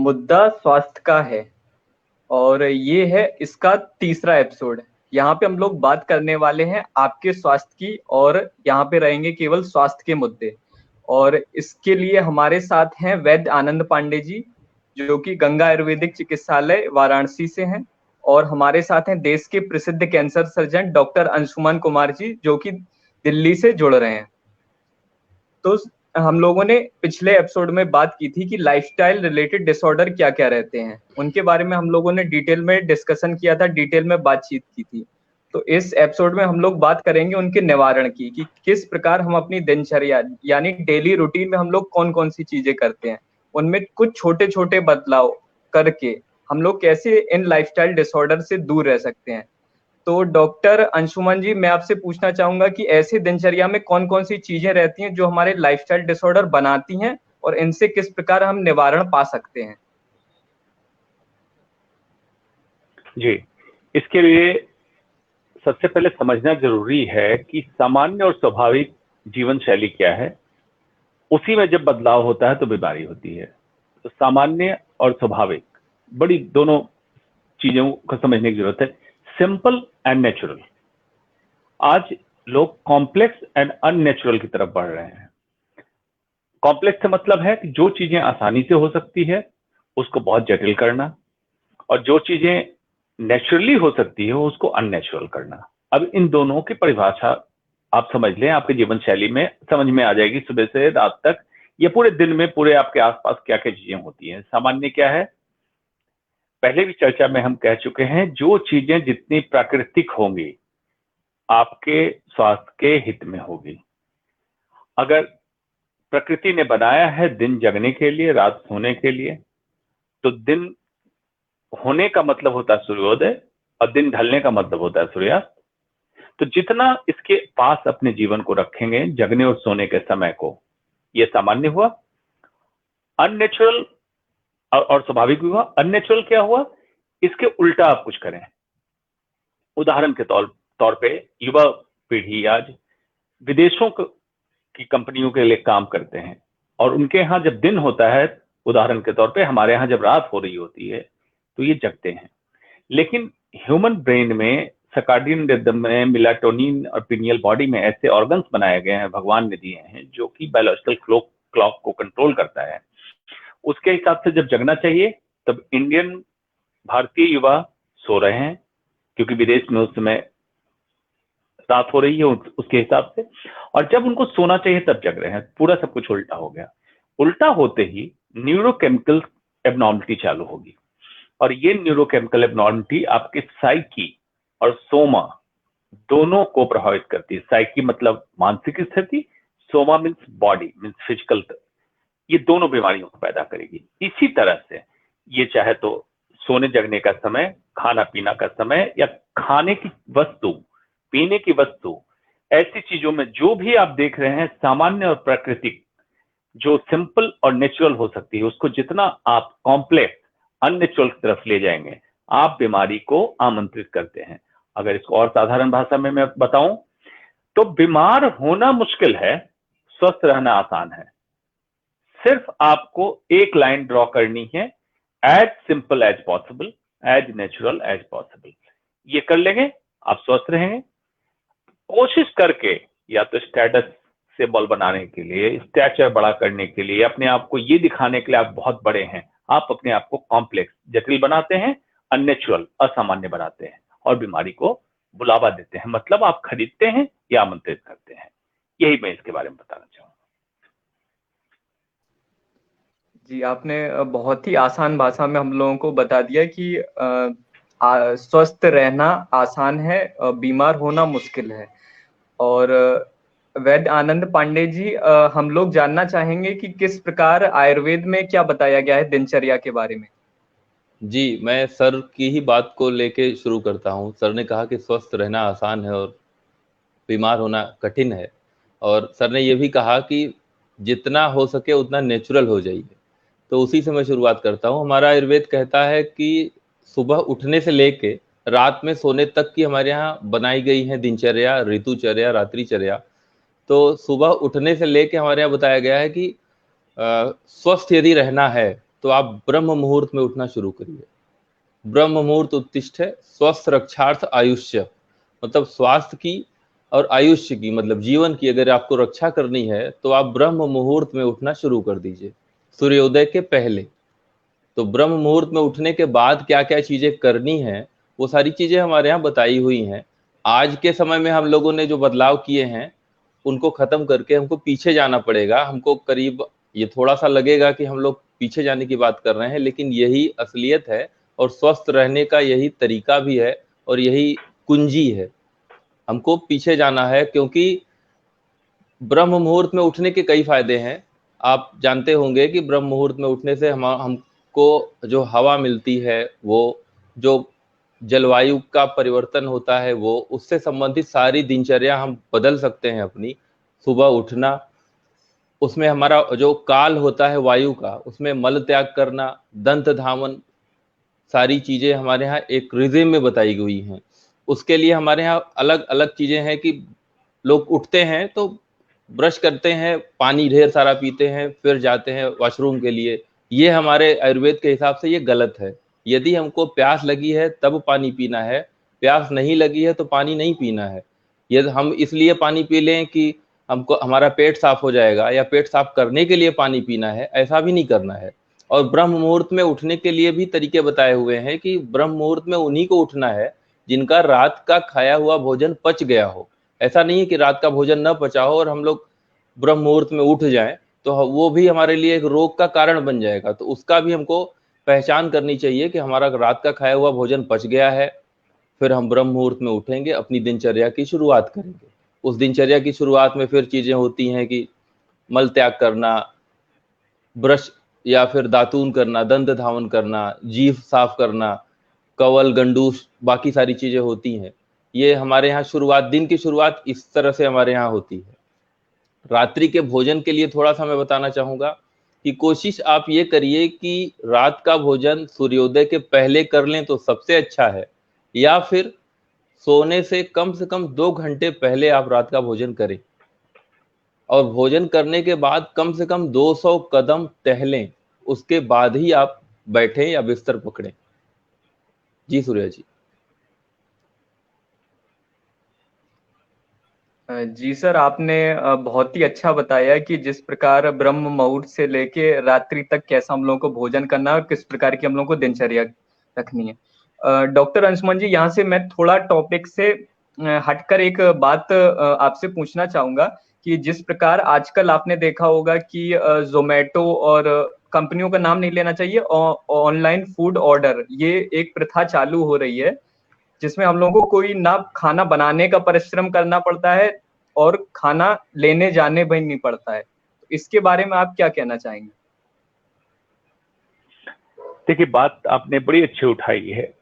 मुद्दा स्वास्थ्य का है और ये है इसका तीसरा एपिसोड। यहाँ पे हम लोग बात करने वाले हैं आपके स्वास्थ्य की और यहाँ पे रहेंगे केवल स्वास्थ्य के मुद्दे। और इसके लिए हमारे साथ हैं वैद्य आनंद पांडे जी, जो कि गंगा आयुर्वेदिक चिकित्सालय वाराणसी से हैं। और हमारे साथ हैं देश के प्रसिद्ध cancer surgeon doctor Anshuman Kumar ji, जो कि दिल्ली से जुड़ रहे हैं। तो हम लोगों ने पिछले एपिसोड में बात की थी कि लाइफस्टाइल रिलेटेड डिसऑर्डर क्या क्या रहते हैं, उनके बारे में हम लोगों ने डिटेल में डिस्कशन किया था, डिटेल में बातचीत की थी। तो इस एपिसोड में हम लोग बात करेंगे उनके निवारण की, कि किस प्रकार हम अपनी दिनचर्या यानी डेली रूटीन में हम लोग कौन कौन सी चीजें करते हैं, उनमें कुछ छोटे छोटे बदलाव करके हम लोग कैसे इन लाइफस्टाइल डिसऑर्डर से दूर रह सकते हैं। तो डॉक्टर अंशुमन जी, मैं आपसे पूछना चाहूंगा कि ऐसे दिनचर्या में कौन कौन सी चीजें रहती हैं जो हमारे लाइफस्टाइल डिसऑर्डर बनाती हैं और इनसे किस प्रकार हम निवारण पा सकते हैं। जी, इसके लिए सबसे पहले समझना जरूरी है कि सामान्य और स्वाभाविक जीवन शैली क्या है। उसी में जब बदलाव होता है तो बीमारी होती है। तो सामान्य और स्वाभाविक बड़ी दोनों चीजों को समझने की जरूरत है। Simple and natural. आज लोग कॉम्प्लेक्स एंड अननेचुरल की तरफ बढ़ रहे हैं। कॉम्प्लेक्स से मतलब है कि जो चीजें आसानी से हो सकती है उसको बहुत जटिल करना, और जो चीजें नेचुरली हो सकती है उसको अननेचुरल करना। अब इन दोनों की परिभाषा आप समझ लें, आपके जीवन शैली में समझ में आ जाएगी। सुबह से रात तक या पूरे दिन में पूरे आपके आसपास क्या क्या चीजें होती हैं। सामान्य क्या है, पहले भी चर्चा में हम कह चुके हैं, जो चीजें जितनी प्राकृतिक होंगी आपके स्वास्थ्य के हित में होगी। अगर प्रकृति ने बनाया है दिन जगने के लिए, रात सोने के लिए, तो दिन होने का मतलब होता है सूर्योदय और दिन ढलने का मतलब होता है सूर्यास्त। तो जितना इसके पास अपने जीवन को रखेंगे जगने और सोने के समय को, यह सामान्य हुआ। अननेचुरल और स्वाभाविक भी हुआ। अननेचुरल क्या हुआ, इसके उल्टा आप कुछ करें। उदाहरण के तौर पे युवा पीढ़ी आज विदेशों की कंपनियों के लिए काम करते हैं और उनके यहाँ जब दिन होता है, उदाहरण के तौर पे हमारे यहाँ जब रात हो रही होती है तो ये जगते हैं। लेकिन ह्यूमन ब्रेन में सर्काडियन रिदम में मेलाटोनिन और पिनियल बॉडी में ऐसे ऑर्गन्स बनाए गए हैं, भगवान ने दिए हैं, जो कि बायोलॉजिकल क्लॉक को कंट्रोल करता है। उसके हिसाब से जब जगना चाहिए तब इंडियन भारतीय युवा सो रहे हैं, क्योंकि विदेश में उस समय रात हो रही है उसके हिसाब से, और जब उनको सोना चाहिए तब जग रहे हैं। पूरा सब कुछ उल्टा हो गया। उल्टा होते ही न्यूरोकेमिकल एबनॉर्मलिटी चालू होगी, और ये न्यूरोकेमिकल एबनॉर्मलिटी आपके साइकी और सोमा दोनों को प्रभावित करती है। साइकी मतलब मानसिक स्थिति, Soma means body means physical. ये दोनों बीमारियों को पैदा करेगी। इसी तरह से ये चाहे तो सोने जगने का समय, खाना पीना का समय, या खाने की वस्तु, पीने की वस्तु, ऐसी चीजों में जो भी आप देख रहे हैं सामान्य और प्राकृतिक, जो सिंपल और नेचुरल हो सकती है, उसको जितना आप कॉम्प्लेक्स अननेचुरल की तरफ ले जाएंगे आप बीमारी को आमंत्रित करते हैं। अगर इसको और साधारण भाषा में मैं बताऊं तो बीमार होना मुश्किल है, स्वस्थ रहना आसान है। सिर्फ आपको एक लाइन ड्रॉ करनी है, as simple as possible, as natural as possible. ये कर लेंगे आप स्वस्थ रहेंगे। कोशिश करके या तो स्टेटस सिंबल बनाने के लिए, स्टैचर बड़ा करने के लिए, अपने आप को ये दिखाने के लिए आप बहुत बड़े हैं, आप अपने आप को कॉम्प्लेक्स जटिल बनाते हैं, अननेचुरल असामान्य बनाते हैं और बीमारी को बुलावा देते हैं। मतलब आप खरीदते हैं या आमंत्रित करते हैं। यही मैं इसके बारे में बताना चाहूंगा। जी, आपने बहुत ही आसान भाषा में हम लोगों को बता दिया कि स्वस्थ रहना आसान है, बीमार होना मुश्किल है। और वैद्य आनंद पांडे जी, हम लोग जानना चाहेंगे कि किस प्रकार आयुर्वेद में क्या बताया गया है दिनचर्या के बारे में। जी, मैं सर की ही बात को लेके शुरू करता हूँ। सर ने कहा कि स्वस्थ रहना आसान है और बीमार होना कठिन है, और सर ने ये भी कहा कि जितना हो सके उतना नेचुरल हो जाइए। तो उसी से मैं शुरुआत करता हूँ। हमारा आयुर्वेद कहता है कि सुबह उठने से लेके रात में सोने तक की हमारे यहाँ बनाई गई है दिनचर्या, ऋतुचर्या, रात्रिचर्या। तो सुबह उठने से लेके हमारे यहाँ बताया गया है कि स्वस्थ यदि रहना है तो आप ब्रह्म मुहूर्त में उठना शुरू करिए। ब्रह्म मुहूर्त उत्तिष्ठ है स्वस्थ रक्षार्थ आयुष्य, मतलब स्वास्थ्य की और आयुष्य की, मतलब जीवन की अगर आपको रक्षा करनी है तो आप ब्रह्म मुहूर्त में उठना शुरू कर दीजिए, सूर्योदय के पहले। तो ब्रह्म मुहूर्त में उठने के बाद क्या क्या चीजें करनी है, वो सारी चीजें हमारे यहाँ बताई हुई हैं। आज के समय में हम लोगों ने जो बदलाव किए हैं उनको खत्म करके हमको पीछे जाना पड़ेगा। हमको करीब ये थोड़ा सा लगेगा कि हम लोग पीछे जाने की बात कर रहे हैं, लेकिन यही असलियत है और स्वस्थ रहने का यही तरीका भी है और यही कुंजी है। हमको पीछे जाना है क्योंकि ब्रह्म मुहूर्त में उठने के कई फायदे हैं। आप जानते होंगे कि ब्रह्म मुहूर्त में उठने से हमको जो हवा मिलती है, वो जो जलवायु का परिवर्तन होता है, वो उससे संबंधित सारी दिनचर्या हम बदल सकते हैं अपनी। सुबह उठना, उसमें हमारा जो काल होता है वायु का, उसमें मल त्याग करना, दंत धावन, सारी चीजें हमारे यहाँ एक रिजिम में बताई गई हैं। उसके लिए हमारे यहाँ अलग अलग चीजें हैं कि लोग उठते हैं तो ब्रश करते हैं, पानी ढेर सारा पीते हैं, फिर जाते हैं वॉशरूम के लिए। ये हमारे आयुर्वेद के हिसाब से ये गलत है। यदि हमको प्यास लगी है तब पानी पीना है, प्यास नहीं लगी है तो पानी नहीं पीना है। यदि हम इसलिए पानी पी लें कि हमको हमारा पेट साफ हो जाएगा या पेट साफ करने के लिए पानी पीना है, ऐसा भी नहीं करना है। और ब्रह्म मुहूर्त में उठने के लिए भी तरीके बताए हुए हैं कि ब्रह्म मुहूर्त में उन्हीं को उठना है जिनका रात का खाया हुआ भोजन पच गया हो। ऐसा नहीं है कि रात का भोजन न पचा हो और हम लोग ब्रह्म मुहूर्त में उठ जाएं, तो वो भी हमारे लिए एक रोग का कारण बन जाएगा। तो उसका भी हमको पहचान करनी चाहिए कि हमारा रात का खाया हुआ भोजन पच गया है, फिर हम ब्रह्म मुहूर्त में उठेंगे, अपनी दिनचर्या की शुरुआत करेंगे। उस दिनचर्या की शुरुआत में फिर चीजें होती हैं कि मल त्याग करना, ब्रश या फिर दातून करना, दंत धावन करना, जीभ साफ करना, कवल गंडूस, बाकी सारी चीजें होती हैं। ये हमारे यहाँ शुरुआत, दिन की शुरुआत इस तरह से हमारे यहाँ होती है। रात्रि के भोजन के लिए थोड़ा सा मैं बताना चाहूंगा कि कोशिश आप ये करिए कि रात का भोजन सूर्योदय के पहले कर लें तो सबसे अच्छा है, या फिर सोने से कम 2 घंटे पहले आप रात का भोजन करें और भोजन करने के बाद कम से कम 200 कदम टहलें, उसके बाद ही आप बैठें या बिस्तर पकड़ें। जी सूर्या जी। जी सर, आपने बहुत ही अच्छा बताया कि जिस प्रकार ब्रह्म मुहूर्त से लेके रात्रि तक कैसा हम लोगों को भोजन करना है और किस प्रकार की हम लोगों को दिनचर्या रखनी है। डॉक्टर अंशुमन जी, यहाँ से मैं थोड़ा टॉपिक से हटकर एक बात आपसे पूछना चाहूंगा कि जिस प्रकार आजकल आपने देखा होगा कि जोमेटो और कंपनियों का नाम नहीं लेना चाहिए, ऑनलाइन फूड ऑर्डर, ये एक प्रथा चालू हो रही है जिसमें हम लोगों को कोई ना खाना बनाने का परिश्रम करना पड़ता है और खाना लेने जाने भी नहीं पड़ता है। इसके बारे में आप क्या कहना चाहेंगे? देखिए, बात आपने बड़ी अच्छी उठाई है,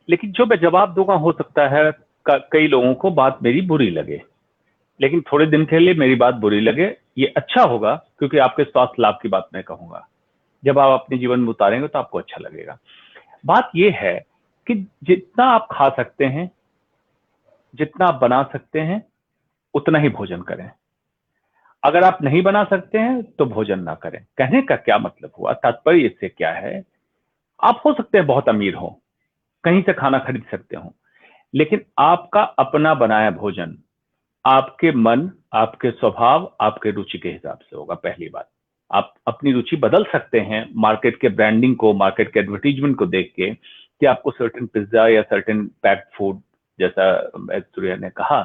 लेकिन जो मैं जवाब दूंगा हो सकता है कई लोगों को बात मेरी बुरी लगे, लेकिन थोड़े दिन के लिए मेरी बात बुरी लगे। ये अच्छा होगा क्योंकि आपके स्वास्थ्य लाभ की बात मैं कहूंगा। जब आप अपने जीवन में उतारेंगे तो आपको अच्छा लगेगा। बात यह है कि जितना आप खा सकते हैं, जितना आप बना सकते हैं, उतना ही भोजन करें। अगर आप नहीं बना सकते हैं तो भोजन ना करें। कहने का क्या मतलब हुआ, तात्पर्य इससे क्या है, आप हो सकते हैं बहुत अमीर हो, कहीं से खाना खरीद सकते हो, लेकिन आपका अपना बनाया भोजन आपके मन, आपके स्वभाव, आपके रुचि के हिसाब से होगा। पहली बात, आप अपनी रुचि बदल सकते हैं मार्केट के ब्रांडिंग को, मार्केट के एडवर्टीजमेंट को देख के कि आपको सर्टेन पिज्जा या सर्टेन पैक्ड फूड, जैसा सूर्या ने कहा,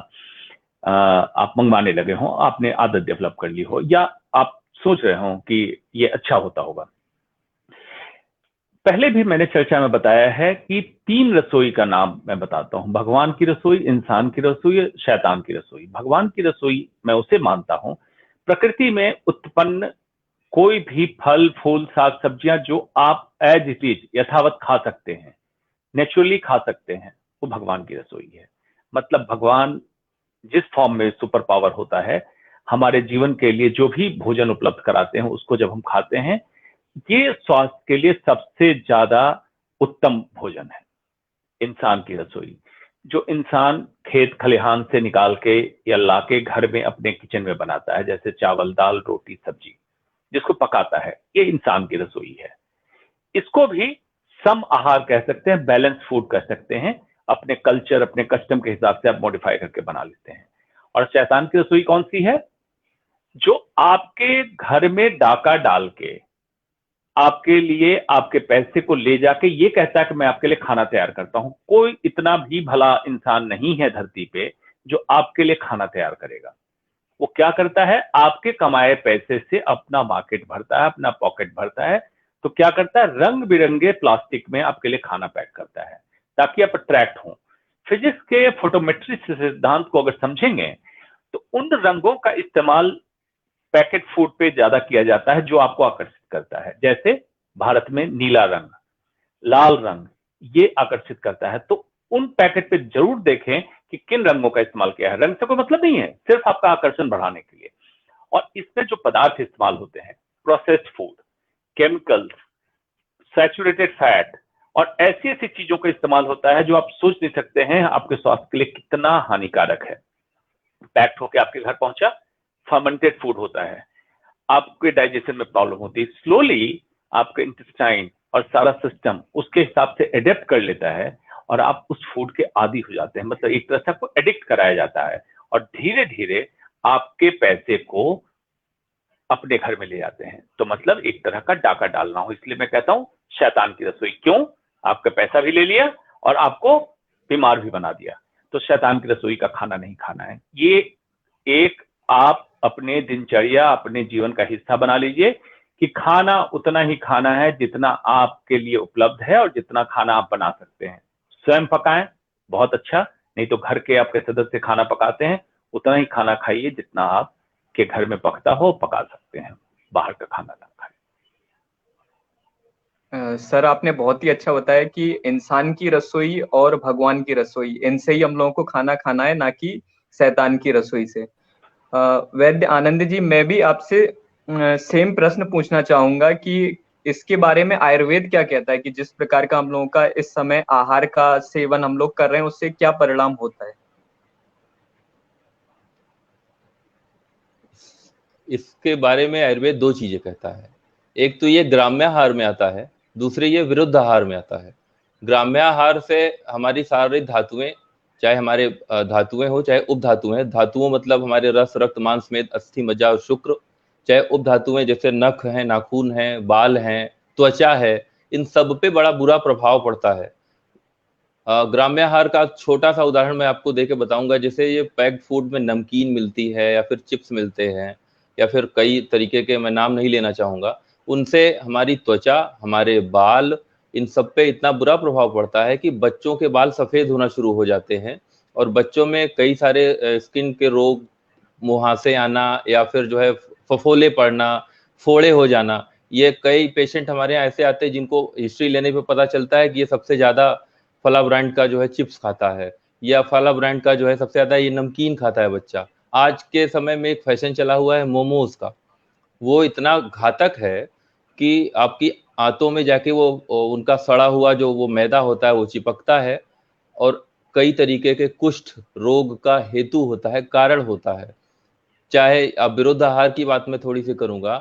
आप मंगवाने लगे हो, आपने आदत डेवलप कर ली हो, या आप सोच रहे हो कि ये अच्छा होता होगा। पहले भी मैंने चर्चा में बताया है कि 3 रसोई का नाम मैं बताता हूं, भगवान की रसोई, इंसान की रसोई, शैतान की रसोई। भगवान की रसोई मैं उसे मानता हूं प्रकृति में उत्पन्न कोई भी फल, फूल, साग, सब्जियां जो आप एज इट इज यथावत खा सकते हैं, नेचुरली खा सकते हैं, वो भगवान की रसोई है। मतलब भगवान जिस फॉर्म में सुपर पावर होता है, हमारे जीवन के लिए जो भी भोजन उपलब्ध कराते हैं उसको जब हम खाते हैं, ये स्वास्थ्य के लिए सबसे ज्यादा उत्तम भोजन है। इंसान की रसोई जो इंसान खेत खलिहान से निकाल के या लाके घर में अपने किचन में बनाता है, जैसे चावल, दाल, रोटी, सब्जी, जिसको पकाता है, ये इंसान की रसोई है। इसको भी सम आहार कह सकते हैं, बैलेंस फूड कह सकते हैं। अपने कल्चर, अपने कस्टम के हिसाब से आप मॉडिफाई करके बना लेते हैं। और शैतान की रसोई कौन सी है? जो आपके घर में डाका डाल के आपके लिए आपके पैसे को ले जाके ये कहता है कि मैं आपके लिए खाना तैयार करता हूं। कोई इतना भी भला इंसान नहीं है धरती पे जो आपके लिए खाना तैयार करेगा। वो क्या करता है? आपके कमाए पैसे से अपना मार्केट भरता है, अपना पॉकेट भरता है। तो क्या करता है? रंग बिरंगे प्लास्टिक में आपके लिए खाना पैक करता है ताकि आप अट्रैक्ट हो। फिजिक्स के फोटोमेट्री सिद्धांत को अगर समझेंगे तो उन रंगों का इस्तेमाल पैकेट फूड पे ज्यादा किया जाता है जो आपको आकर्षित करता है। जैसे भारत में नीला रंग, लाल रंग, ये आकर्षित करता है। तो उन पैकेट पे जरूर देखें कि किन रंगों का इस्तेमाल किया है। रंग से कोई मतलब नहीं है, सिर्फ आपका आकर्षण बढ़ाने के लिए। और इसमें जो पदार्थ इस्तेमाल होते हैं, processed food, chemicals, saturated fat और ऐसी ऐसी चीजों का इस्तेमाल होता है जो आप सोच नहीं सकते हैं आपके स्वास्थ्य के लिए कितना हानिकारक है। पैक्ड होकर आपके घर पहुंचा, फर्मेंटेड फूड होता है, आपके डाइजेशन में प्रॉब्लम होती है। स्लोली आपका इंटेस्टाइन और सारा सिस्टम उसके हिसाब से एडेप्ट कर लेता है और आप उस फूड के आदी हो जाते हैं। मतलब एक तरह से आपको एडिक्ट कराया जाता है और धीरे धीरे आपके पैसे को अपने घर में ले जाते हैं। तो मतलब एक तरह का डाका डालना हो। इसलिए मैं कहता हूं शैतान की रसोई। क्यों? आपका पैसा भी ले लिया और आपको बीमार भी बना दिया। तो शैतान की रसोई का खाना नहीं खाना है। ये एक आप अपने दिनचर्या, अपने जीवन का हिस्सा बना लीजिए कि खाना उतना ही खाना है जितना आपके लिए उपलब्ध है और जितना खाना आप बना सकते हैं। स्वयं पकाएं, बहुत अच्छा। नहीं तो घर के आपके सदस्य खाना पकाते हैं, उतना ही खाना खाइए जितना आप के घर में पकता हो, पका सकते हैं। बाहर का खाना ना खाएं। सर आपने बहुत ही अच्छा बताया कि इंसान की रसोई और भगवान की रसोई, इनसे ही हम लोगों को खाना खाना है, ना कि शैतान की रसोई से। वैद्य आनंद जी, मैं भी आपसे सेम प्रश्न पूछना चाहूंगा कि इसके बारे में आयुर्वेद क्या कहता है कि जिस प्रकार का हम लोगों का इस समय आहार का सेवन हम लोग कर रहे हैं उससे क्या परिणाम होता है? इसके बारे में आयुर्वेद दो चीजें कहता है। एक तो ये ग्राम्याहार में आता है, दूसरे ये विरुद्ध आहार में आता है। ग्राम्याहार से हमारी सारी धातुएं, चाहे हमारे धातुएं हो चाहे उपधातुएं, धातुओं मतलब हमारे रस, रक्त, मांस, मेद, अस्थि, मज्जा और शुक्र, चाहे उपधातुएं जैसे नख हैं, नाखून हैं, बाल हैं, त्वचा है, इन सब पे बड़ा बुरा प्रभाव पड़ता है। ग्राम्याहार का छोटा सा उदाहरण मैं आपको देके बताऊंगा। जैसे ये पैक्ड फूड में नमकीन मिलती है या फिर चिप्स मिलते हैं या फिर कई तरीके के, मैं नाम नहीं लेना चाहूंगा, उनसे हमारी त्वचा, हमारे बाल, इन सब पे इतना बुरा प्रभाव पड़ता है कि बच्चों के बाल सफेद होना शुरू हो जाते हैं और बच्चों में कई सारे स्किन के रोग, मुहासे आना या फिर जो है फफोले पड़ना, फोड़े हो जाना। ये कई पेशेंट हमारे यहाँ ऐसे आते हैं जिनको हिस्ट्री लेने पे पता चलता है कि ये सबसे ज्यादा फला ब्रांड का जो है चिप्स खाता है या फला ब्रांड का जो है सबसे ज्यादा ये नमकीन खाता है बच्चा। आज के समय में एक फैशन चला हुआ है मोमोज का, वो इतना घातक है कि आपकी आंतों में जाके वो उनका सड़ा हुआ जो वो मैदा होता है वो चिपकता है और कई तरीके के कुष्ठ रोग का हेतु होता है, कारण होता है। चाहे अब विरुद्ध आहार की बात मैं थोड़ी सी करूंगा,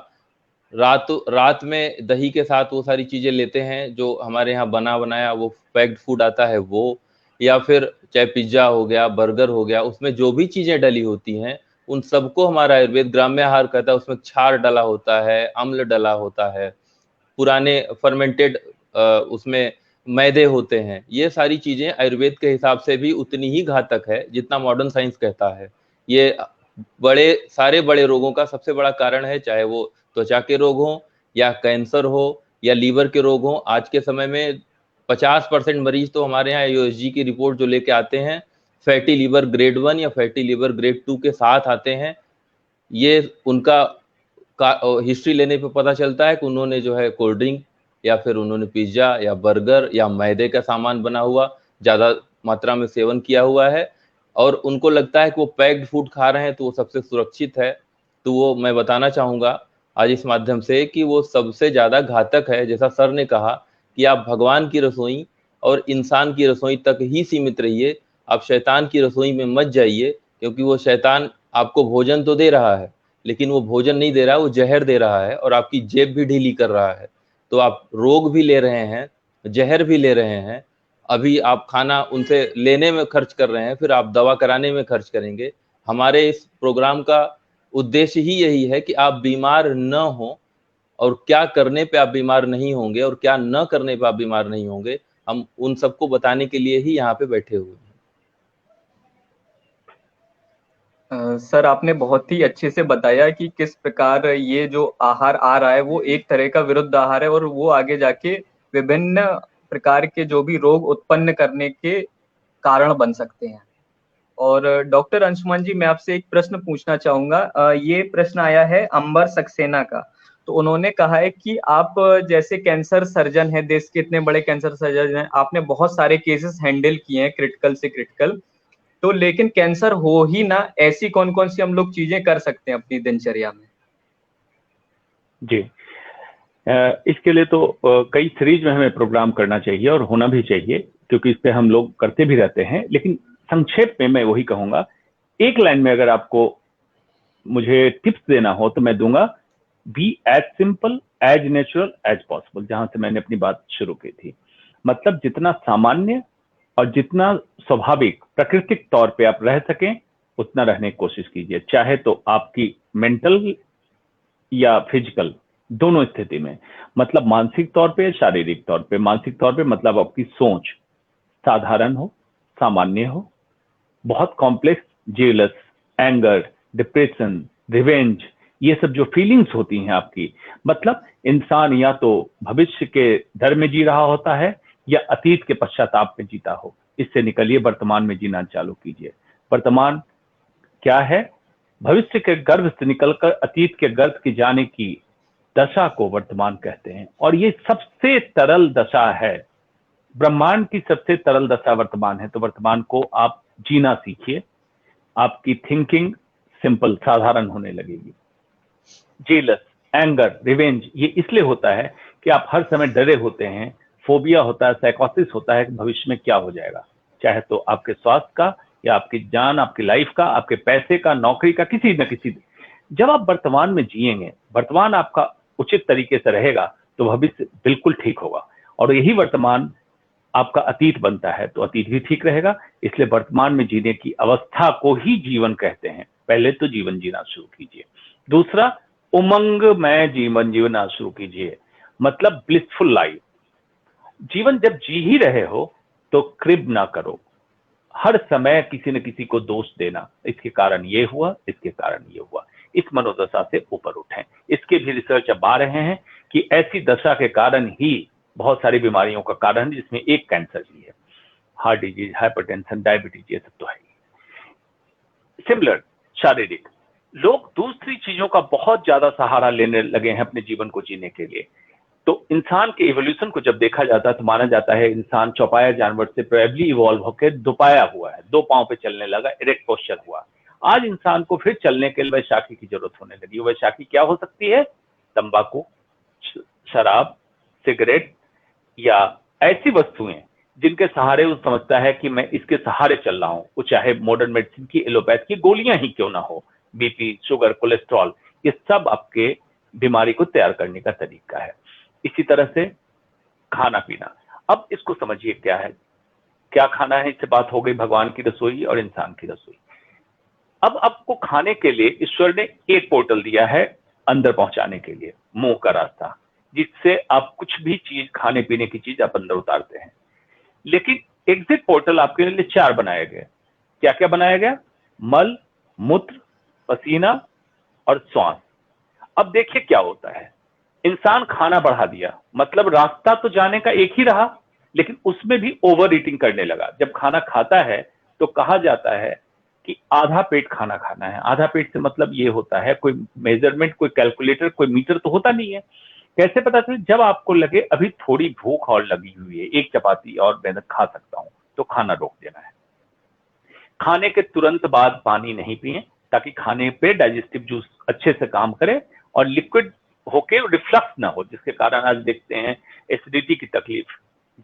रात में दही के साथ वो सारी चीजें लेते हैं जो हमारे यहाँ बना बनाया वो पैक्ड फूड आता है वो, या फिर चाहे पिज्जा हो गया, बर्गर हो गया, उसमें जो भी चीजें डली होती हैं उन सबको हमारा आयुर्वेद ग्राम्य आहार कहता है। उसमें क्षार डला होता है, अम्ल डला होता है, पुराने फर्मेंटेड उसमें मैदे होते हैं। ये सारी चीजें आयुर्वेद के हिसाब से भी उतनी ही घातक है जितना मॉडर्न साइंस कहता है। ये सारे बड़े रोगों का सबसे बड़ा कारण है, चाहे वो त्वचा के रोग हो या कैंसर हो या लीवर के रोग हो। आज के समय में 50% मरीज तो हमारे यहाँ यूएसजी की रिपोर्ट जो लेके आते हैं फैटी लीवर ग्रेड 1 या फैटी लीवर ग्रेड 2 के साथ आते हैं। ये उनका हिस्ट्री लेने पे पता चलता है कि उन्होंने जो है कोल्ड ड्रिंक या फिर उन्होंने पिज्जा या बर्गर या मैदे का सामान बना हुआ ज्यादा मात्रा में सेवन किया हुआ है और उनको लगता है कि वो पैक्ड फूड खा रहे हैं तो वो सबसे सुरक्षित है। तो वो मैं बताना चाहूंगा आज इस माध्यम से कि वो सबसे ज्यादा घातक है। जैसा सर ने कहा कि आप भगवान की रसोई और इंसान की रसोई तक ही सीमित रहिए, आप शैतान की रसोई में मत जाइए, क्योंकि वो शैतान आपको भोजन तो दे रहा है लेकिन वो भोजन नहीं दे रहा है, वो जहर दे रहा है और आपकी जेब भी ढीली कर रहा है। तो आप रोग भी ले रहे हैं, जहर भी ले रहे हैं। अभी आप खाना उनसे लेने में खर्च कर रहे हैं, फिर आप दवा कराने में खर्च करेंगे। हमारे इस प्रोग्राम का उद्देश्य ही यही है कि आप बीमार न हो, और क्या करने पे आप बीमार नहीं होंगे और क्या न करने पे आप बीमार नहीं होंगे, हम उन सबको बताने के लिए ही यहाँ पे बैठे हुए हैं। सर, आपने बहुत ही अच्छे से बताया कि किस प्रकार ये जो आहार आ रहा है वो एक तरह का विरुद्ध आहार है और वो आगे जाके विभिन्न प्रकार के जो भी रोग उत्पन्न करने के कारण बन सकते हैं। और डॉक्टर अंशुमान जी, मैं आपसे एक प्रश्न पूछना चाहूंगा। ये प्रश्न आया है अंबर सक्सेना का। तो उन्होंने कहा है कि आप जैसे कैंसर सर्जन हैं, देश के इतने बड़े कैंसर सर्जन हैं, आपने बहुत सारे केसेस हैंडल किए हैं, क्रिटिकल से क्रिटिकल। तो लेकिन कैंसर हो ही ना, ऐसी कौन कौन सी हम लोग चीजें कर सकते हैं अपनी दिनचर्या में? जी, इसके लिए तो कई सीरीज में हमें प्रोग्राम करना चाहिए और होना भी चाहिए, क्योंकि इस पे हम लोग करते भी रहते हैं। लेकिन संक्षेप में मैं वही कहूंगा, एक लाइन में अगर आपको मुझे टिप्स देना हो तो मैं दूंगा, be as simple as natural as possible, जहां से मैंने अपनी बात शुरू की थी। मतलब जितना सामान्य और जितना स्वाभाविक प्राकृतिक तौर पे आप रह सकें उतना रहने की कोशिश कीजिए, चाहे तो आपकी मेंटल या फिजिकल दोनों स्थिति में। मतलब मानसिक तौर पे, शारीरिक तौर पे। मानसिक तौर पे मतलब आपकी सोच साधारण हो, सामान्य हो। बहुत complex, jealous, anger, depression, revenge, ये सब जो फीलिंग्स होती हैं आपकी, मतलब इंसान या तो भविष्य के डर में जी रहा होता है या अतीत के पश्चाताप में जीता हो। इससे निकलिए, वर्तमान में जीना चालू कीजिए। वर्तमान क्या है? भविष्य के गर्भ से निकलकर अतीत के गर्भ की जाने की दशा को वर्तमान कहते हैं, और ये सबसे तरल दशा है। ब्रह्मांड की सबसे तरल दशा वर्तमान है। तो वर्तमान को आप जीना सीखिए, आपकी थिंकिंग सिंपल, साधारण होने लगेगी। जेलस, एंगर, रिवेंज ये इसलिए होता है कि आप हर समय डरे होते हैं, फोबिया होता है, साइकोसिस होता है कि भविष्य में क्या हो जाएगा, चाहे तो आपके स्वास्थ्य का या आपकी जान, आपकी लाइफ का, आपके पैसे का, नौकरी का, किसी न किसी। जब आप वर्तमान में जिएंगे, वर्तमान आपका उचित तरीके से रहेगा, तो भविष्य बिल्कुल ठीक होगा। और यही वर्तमान आपका अतीत बनता है, तो अतीत भी ठीक रहेगा। इसलिए वर्तमान में जीने की अवस्था को ही जीवन कहते हैं। पहले तो जीवन जीना शुरू कीजिए। दूसरा, उमंग में जीवन जीना शुरू कीजिए, मतलब ब्लिसफुल लाइफ। जीवन जब जी ही रहे हो तो क्रिब ना करो, हर समय किसी न किसी को दोष देना, इसके कारण ये हुआ, इसके कारण ये हुआ। इस मनोदशा से ऊपर उठें। इसके भी रिसर्च अब आ रहे हैं कि ऐसी दशा के कारण ही बहुत सारी बीमारियों का कारण, जिसमें एक कैंसर भी है, हार्ट डिजीज, हाइपरटेंशन, डायबिटीज, ये सब तो है ही। सिमिलर शारीरिक, लोग दूसरी चीजों का बहुत ज्यादा सहारा लेने लगे हैं अपने जीवन को जीने के लिए। तो इंसान के इवोल्यूशन को जब देखा जाता है तो माना जाता है इंसान चौपाया जानवर से प्रोबेबली इवॉल्व होकर दोपाया हुआ है, दो पांव पे चलने लगा, इरेक्ट पोस्चर हुआ। आज इंसान को फिर चलने के लिए वैशाखी की जरूरत होने लगी। वैशाखी क्या हो सकती है? तंबाकू, शराब, सिगरेट, या ऐसी वस्तुएं जिनके सहारे वो समझता है कि मैं इसके सहारे चल रहा हूं, वो चाहे मॉडर्न मेडिसिन की, एलोपैथ की गोलियां ही क्यों ना हो। बीपी, शुगर, कोलेस्ट्रॉल, ये सब आपके बीमारी को तैयार करने का तरीका है। इसी तरह से खाना पीना, अब इसको समझिए क्या है, क्या खाना है, इससे बात हो गई भगवान की रसोई और इंसान की रसोई। अब आपको खाने के लिए ईश्वर ने एक पोर्टल दिया है अंदर पहुंचाने के लिए, मुंह का रास्ता, जिससे आप कुछ भी चीज, खाने पीने की चीज आप अंदर उतारते हैं। लेकिन एग्जिट पोर्टल आपके लिए 4 बनाए गए। क्या क्या बनाया गया? मल, मूत्र, पसीना और श्वास। अब देखिए क्या होता है, इंसान खाना बढ़ा दिया, मतलब रास्ता तो जाने का एक ही रहा, लेकिन उसमें भी ओवर ईटिंग करने लगा। जब खाना खाता है तो कहा जाता है कि आधा पेट खाना खाना है। आधा पेट से मतलब ये होता है, कोई मेजरमेंट, कोई कैलकुलेटर, कोई मीटर तो होता नहीं है। कैसे पता चले? जब आपको लगे अभी थोड़ी भूख और लगी हुई है, एक चपाती और मैं खा सकता हूं, तो खाना रोक देना है। खाने के तुरंत बाद पानी नहीं पिए, ताकि खाने पे डाइजेस्टिव जूस अच्छे से काम करे और लिक्विड होके रिफ्लक्स ना हो, जिसके कारण आज देखते हैं एसिडिटी की तकलीफ,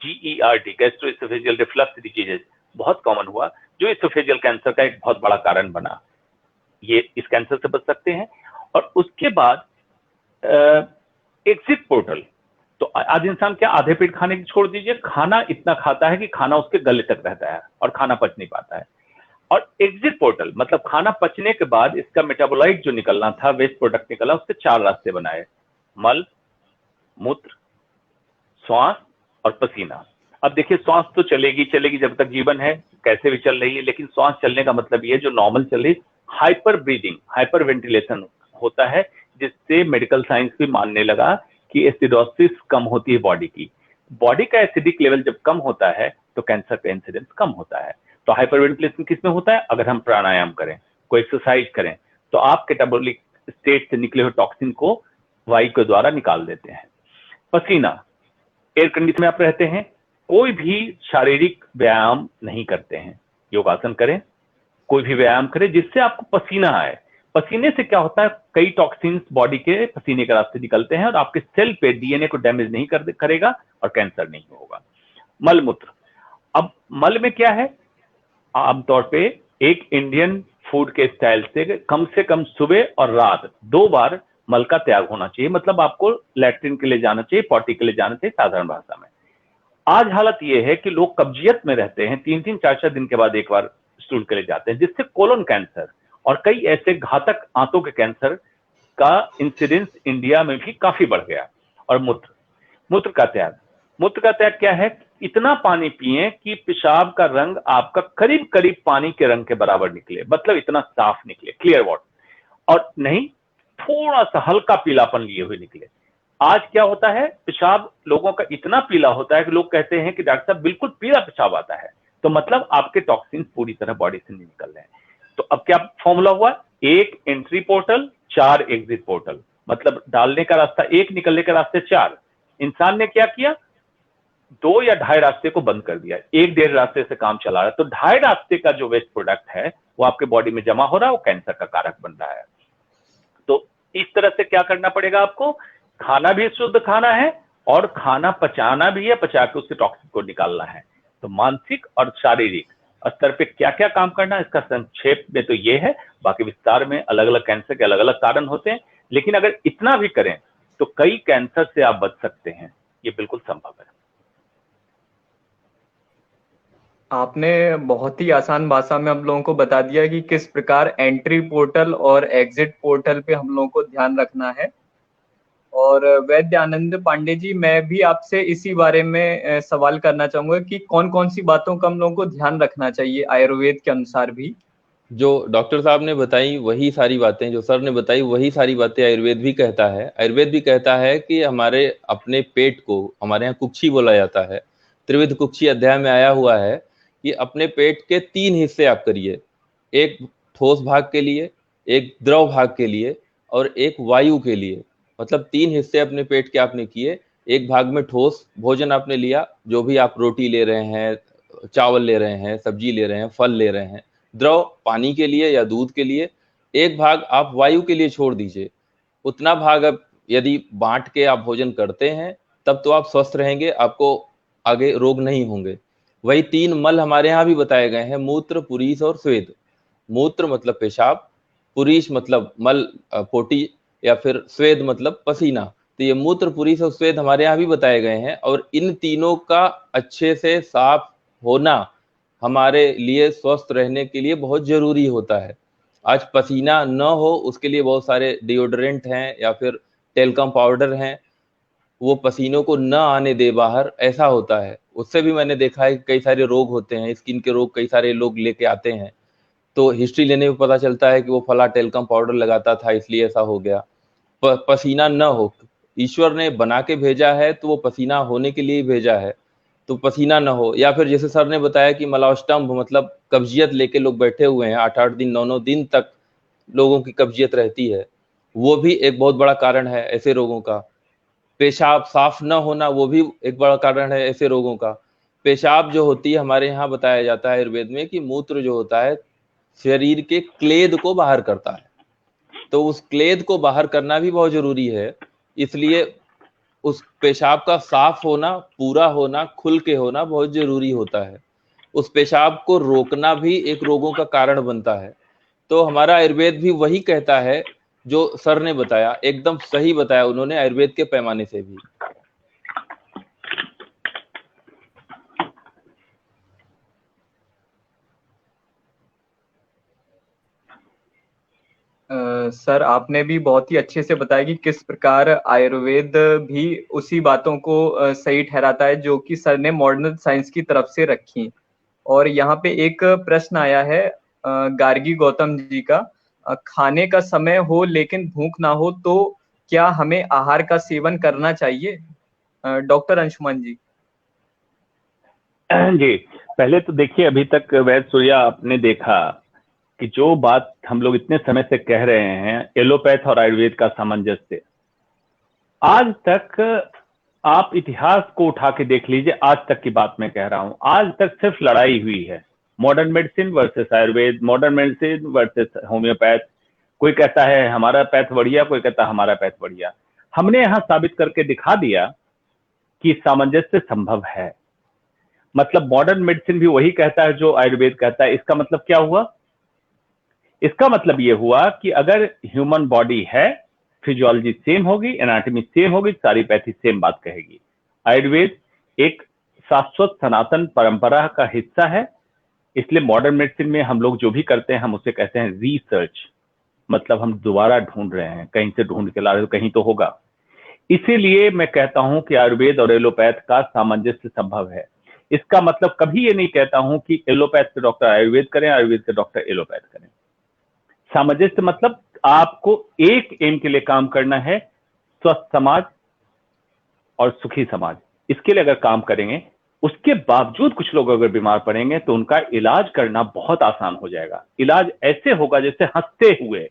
GERD, गैस्ट्रोएसोफेजियल रिफ्लक्स डिजीज, बहुत कॉमन हुआ, जो एसोफेजियल कैंसर का एक बहुत बड़ा कारण बना। ये इस कैंसर से बच सकते हैं। और उसके बाद एग्जिट पोर्टल, तो आज इंसान क्या आधे पेट खाने की छोड़ दीजिए, खाना इतना खाता है कि खाना उसके गले तक रहता है और खाना पच नहीं पाता है। और एग्जिट पोर्टल मतलब खाना पचने के बाद इसका मेटाबोलाइट जो निकलना था, वेस्ट प्रोडक्ट निकला, उससे 4 रास्ते बनाए, मल, मूत्र, श्वास और पसीना। अब देखिए श्वास तो चलेगी चलेगी जब तक जीवन है, कैसे भी चल रही है, लेकिन श्वास चलने का मतलब ये जो नॉर्मल चल रही, हाइपर ब्रीदिंग, हाइपर वेंटिलेशन होता है, जिससे मेडिकल साइंस भी मानने लगा कि एसिडोसिस कम होती है बॉडी की। बॉडी का एसिडिक लेवल जब कम होता है तो कैंसर का इंसिडेंस कम होता है। तो हाइपर वेंटिलेशन किसमें होता है? अगर हम प्राणायाम करें, कोई एक्सरसाइज करें, तो आप कैटाबोलिक स्टेट से निकले हुए टॉक्सिन को वायु के द्वारा निकाल देते हैं। पसीना, एयर कंडीशन में आप रहते हैं, कोई भी शारीरिक व्यायाम नहीं करते हैं, योगासन करें, कोई भी व्यायाम करें जिससे आपको पसीना आए। पसीने से क्या होता है, कई टॉक्सिन्स बॉडी के पसीने के रास्ते निकलते हैं और आपके सेल पे डीएनए को डैमेज नहीं करेगा और कैंसर नहीं होगा। मल मूत्र, अब मल में क्या है, आमतौर पे एक इंडियन फूड के स्टाइल से कम सुबह और रात 2 बार मल का त्याग होना चाहिए। मतलब आपको लैट्रिन के लिए जाना चाहिए, पॉटी के लिए जाना चाहिए साधारण भाषा में। आज हालत यह है कि लोग कब्जियत में रहते हैं, 3-3, 4-4 दिन के बाद एक बार स्टूल के लिए जाते हैं, जिससे कोलन कैंसर और कई ऐसे घातक आंतों के कैंसर का इंसिडेंस इंडिया में भी काफी बढ़ गया। और मूत्र का त्याग क्या है, इतना पानी पिए कि पेशाब का रंग आपका करीब करीब पानी के रंग के बराबर निकले, मतलब इतना साफ निकले, क्लियर वाटर, और नहीं थोड़ा सा हल्का पीलापन लिए हुए निकले। आज क्या होता है, पेशाब लोगों का इतना पीला होता है कि लोग कहते हैं कि डॉक्टर साहब बिल्कुल पीला पेशाब आता है, तो मतलब आपके टॉक्सिन पूरी तरह बॉडी से नहीं निकल रहे हैं। तो अब क्या फॉर्मूला हुआ, 1 एंट्री पोर्टल, 4 एग्जिट पोर्टल, मतलब डालने का रास्ता 1, निकलने का रास्ते 4। इंसान ने क्या किया, 2 या 2.5 रास्ते को बंद कर दिया, 1-1.5 रास्ते से काम चला रहा है। तो 2.5 रास्ते का जो वेस्ट प्रोडक्ट है वो आपके बॉडी में जमा हो रहा है, वो कैंसर का कारक बन रहा है। तो इस तरह से क्या करना पड़ेगा आपको, खाना भी शुद्ध खाना है और खाना पचाना भी है, पचा के उससे टॉक्सिन को निकालना है। तो मानसिक और शारीरिक स्तर पे क्या क्या काम करना है, इसका संक्षेप में तो ये है, बाकी विस्तार में अलग अलग कैंसर के अलग अलग कारण होते हैं, लेकिन अगर इतना भी करें तो कई कैंसर से आप बच सकते हैं, ये बिल्कुल संभव है। आपने बहुत ही आसान भाषा में हम लोगों को बता दिया कि किस प्रकार एंट्री पोर्टल और एग्जिट पोर्टल पे हम लोगों को ध्यान रखना है। और वैद्यानंद पांडे जी, मैं भी आपसे इसी बारे में सवाल करना चाहूंगा कि कौन कौन सी बातों का हम लोगों को ध्यान रखना चाहिए आयुर्वेद के अनुसार भी। जो डॉक्टर साहब ने बताई वही सारी बातें, जो सर ने बताई वही सारी बातें आयुर्वेद भी कहता है। आयुर्वेद भी कहता है कि हमारे अपने पेट को, हमारे यहाँ कुक्षी बोला जाता है, त्रिविध कुक्षी अध्याय में आया हुआ है कि अपने पेट के 3 हिस्से आप करिए, एक ठोस भाग के लिए, एक द्रव भाग के लिए और एक वायु के लिए। मतलब 3 हिस्से अपने पेट के आपने किए, एक भाग में ठोस भोजन आपने लिया, जो भी आप रोटी ले रहे हैं, चावल ले रहे हैं, सब्जी ले रहे हैं, फल ले रहे हैं, द्रव पानी के लिए या दूध के लिए, एक भाग आप वायु के लिए छोड़ दीजिए। उतना भाग अब यदि बांट के आप भोजन करते हैं तब तो आप स्वस्थ रहेंगे, आपको आगे रोग नहीं होंगे। वही 3 मल हमारे यहाँ भी बताए गए हैं, मूत्र, पुरीश और स्वेद। मूत्र मतलब पेशाब, पुरीश मतलब मल पोटी, या फिर स्वेद मतलब पसीना। तो ये मूत्र, पुरीश और स्वेद हमारे यहाँ भी बताए गए हैं, और इन तीनों का अच्छे से साफ होना हमारे लिए स्वस्थ रहने के लिए बहुत जरूरी होता है। आज पसीना न हो उसके लिए बहुत सारे डिओड्रेंट हैं या फिर टेल्कम पाउडर हैं, वो पसीनों को न आने दे बाहर, ऐसा होता है। उससे भी मैंने देखा है कई सारे रोग होते हैं, स्किन के रोग कई सारे लोग लेके आते हैं, तो हिस्ट्री लेने में पता चलता है कि वो फला टेल्कम पाउडर लगाता था इसलिए ऐसा हो गया। पसीना न हो, ईश्वर ने बना के भेजा है तो वो पसीना होने के लिए ही भेजा है, तो पसीना न हो। या फिर जैसे सर ने बताया कि मलाष्टम्भ मतलब कब्जियत लेके लोग बैठे हुए हैं, 8-8 दिन 9-9 दिन तक लोगों की कब्जियत रहती है, वो भी एक बहुत बड़ा कारण है ऐसे रोगों का। पेशाब साफ न होना वो भी एक बड़ा कारण है ऐसे रोगों का। पेशाब जो होती है, हमारे यहाँ बताया जाता है आयुर्वेद में कि मूत्र जो होता है शरीर के क्लेद को बाहर करता है, तो उस क्लेद को बाहर करना भी बहुत जरूरी है। इसलिए उस पेशाब का साफ होना, पूरा होना, खुल के होना बहुत जरूरी होता है। उस पेशाब को रोकना भी एक रोगों का कारण बनता है। तो हमारा आयुर्वेद भी वही कहता है जो सर ने बताया, एकदम सही बताया उन्होंने आयुर्वेद के पैमाने से भी। सर आपने भी बहुत ही अच्छे से बताया कि किस प्रकार आयुर्वेद भी उसी बातों को सही ठहराता है जो कि सर ने मॉडर्न साइंस की तरफ से रखी। और यहाँ पे एक प्रश्न आया है गार्गी गौतम जी का, खाने का समय हो लेकिन भूख ना हो तो क्या हमें आहार का सेवन करना चाहिए? डॉक्टर अंशुमान जी। जी, पहले तो देखिए, अभी तक वैद्य सूर्या आपने देखा कि जो बात हम लोग इतने समय से कह रहे हैं, एलोपैथ और आयुर्वेद का सामंजस्य, आज तक आप इतिहास को उठा के देख लीजिए, आज तक की बात मैं कह रहा हूं, आज तक सिर्फ लड़ाई हुई है, modern medicine versus Ayurveda, modern medicine versus homeopath. कोई कहता है हमारा पैथ बढ़िया, कोई कहता है हमारा पैथ बढ़िया। हमने यहां साबित करके दिखा दिया कि सामंजस्य संभव है। मतलब मॉडर्न मेडिसिन भी वही कहता है जो आयुर्वेद कहता है। इसका मतलब क्या हुआ? इसका मतलब यह हुआ कि अगर ह्यूमन बॉडी है, फिजियोलॉजी सेम होगी, एनाटॉमी सेम होगी, सारी पैथी सेम बात कहेगी। आयुर्वेद एक शाश्वत सनातन परंपरा का हिस्सा है, इसलिए मॉडर्न मेडिसिन में हम लोग जो भी करते हैं हम उसे कहते हैं रिसर्च। मतलब हम दोबारा ढूंढ रहे हैं, कहीं से ढूंढ के ला रहे हो, कहीं तो होगा। इसीलिए मैं कहता हूं कि आयुर्वेद और एलोपैथ का सामंजस्य संभव है। इसका मतलब कभी ये नहीं कहता हूं कि एलोपैथ के डॉक्टर आयुर्वेद करें, आयुर्वेद के डॉक्टर एलोपैथ करें। सामंजस्य मतलब आपको एक एम के लिए काम करना है, स्वस्थ समाज और सुखी समाज। इसके लिए अगर काम करेंगे, उसके बावजूद कुछ लोग अगर बीमार पड़ेंगे तो उनका इलाज करना बहुत आसान हो जाएगा। इलाज ऐसे होगा जैसे हंसते हुए,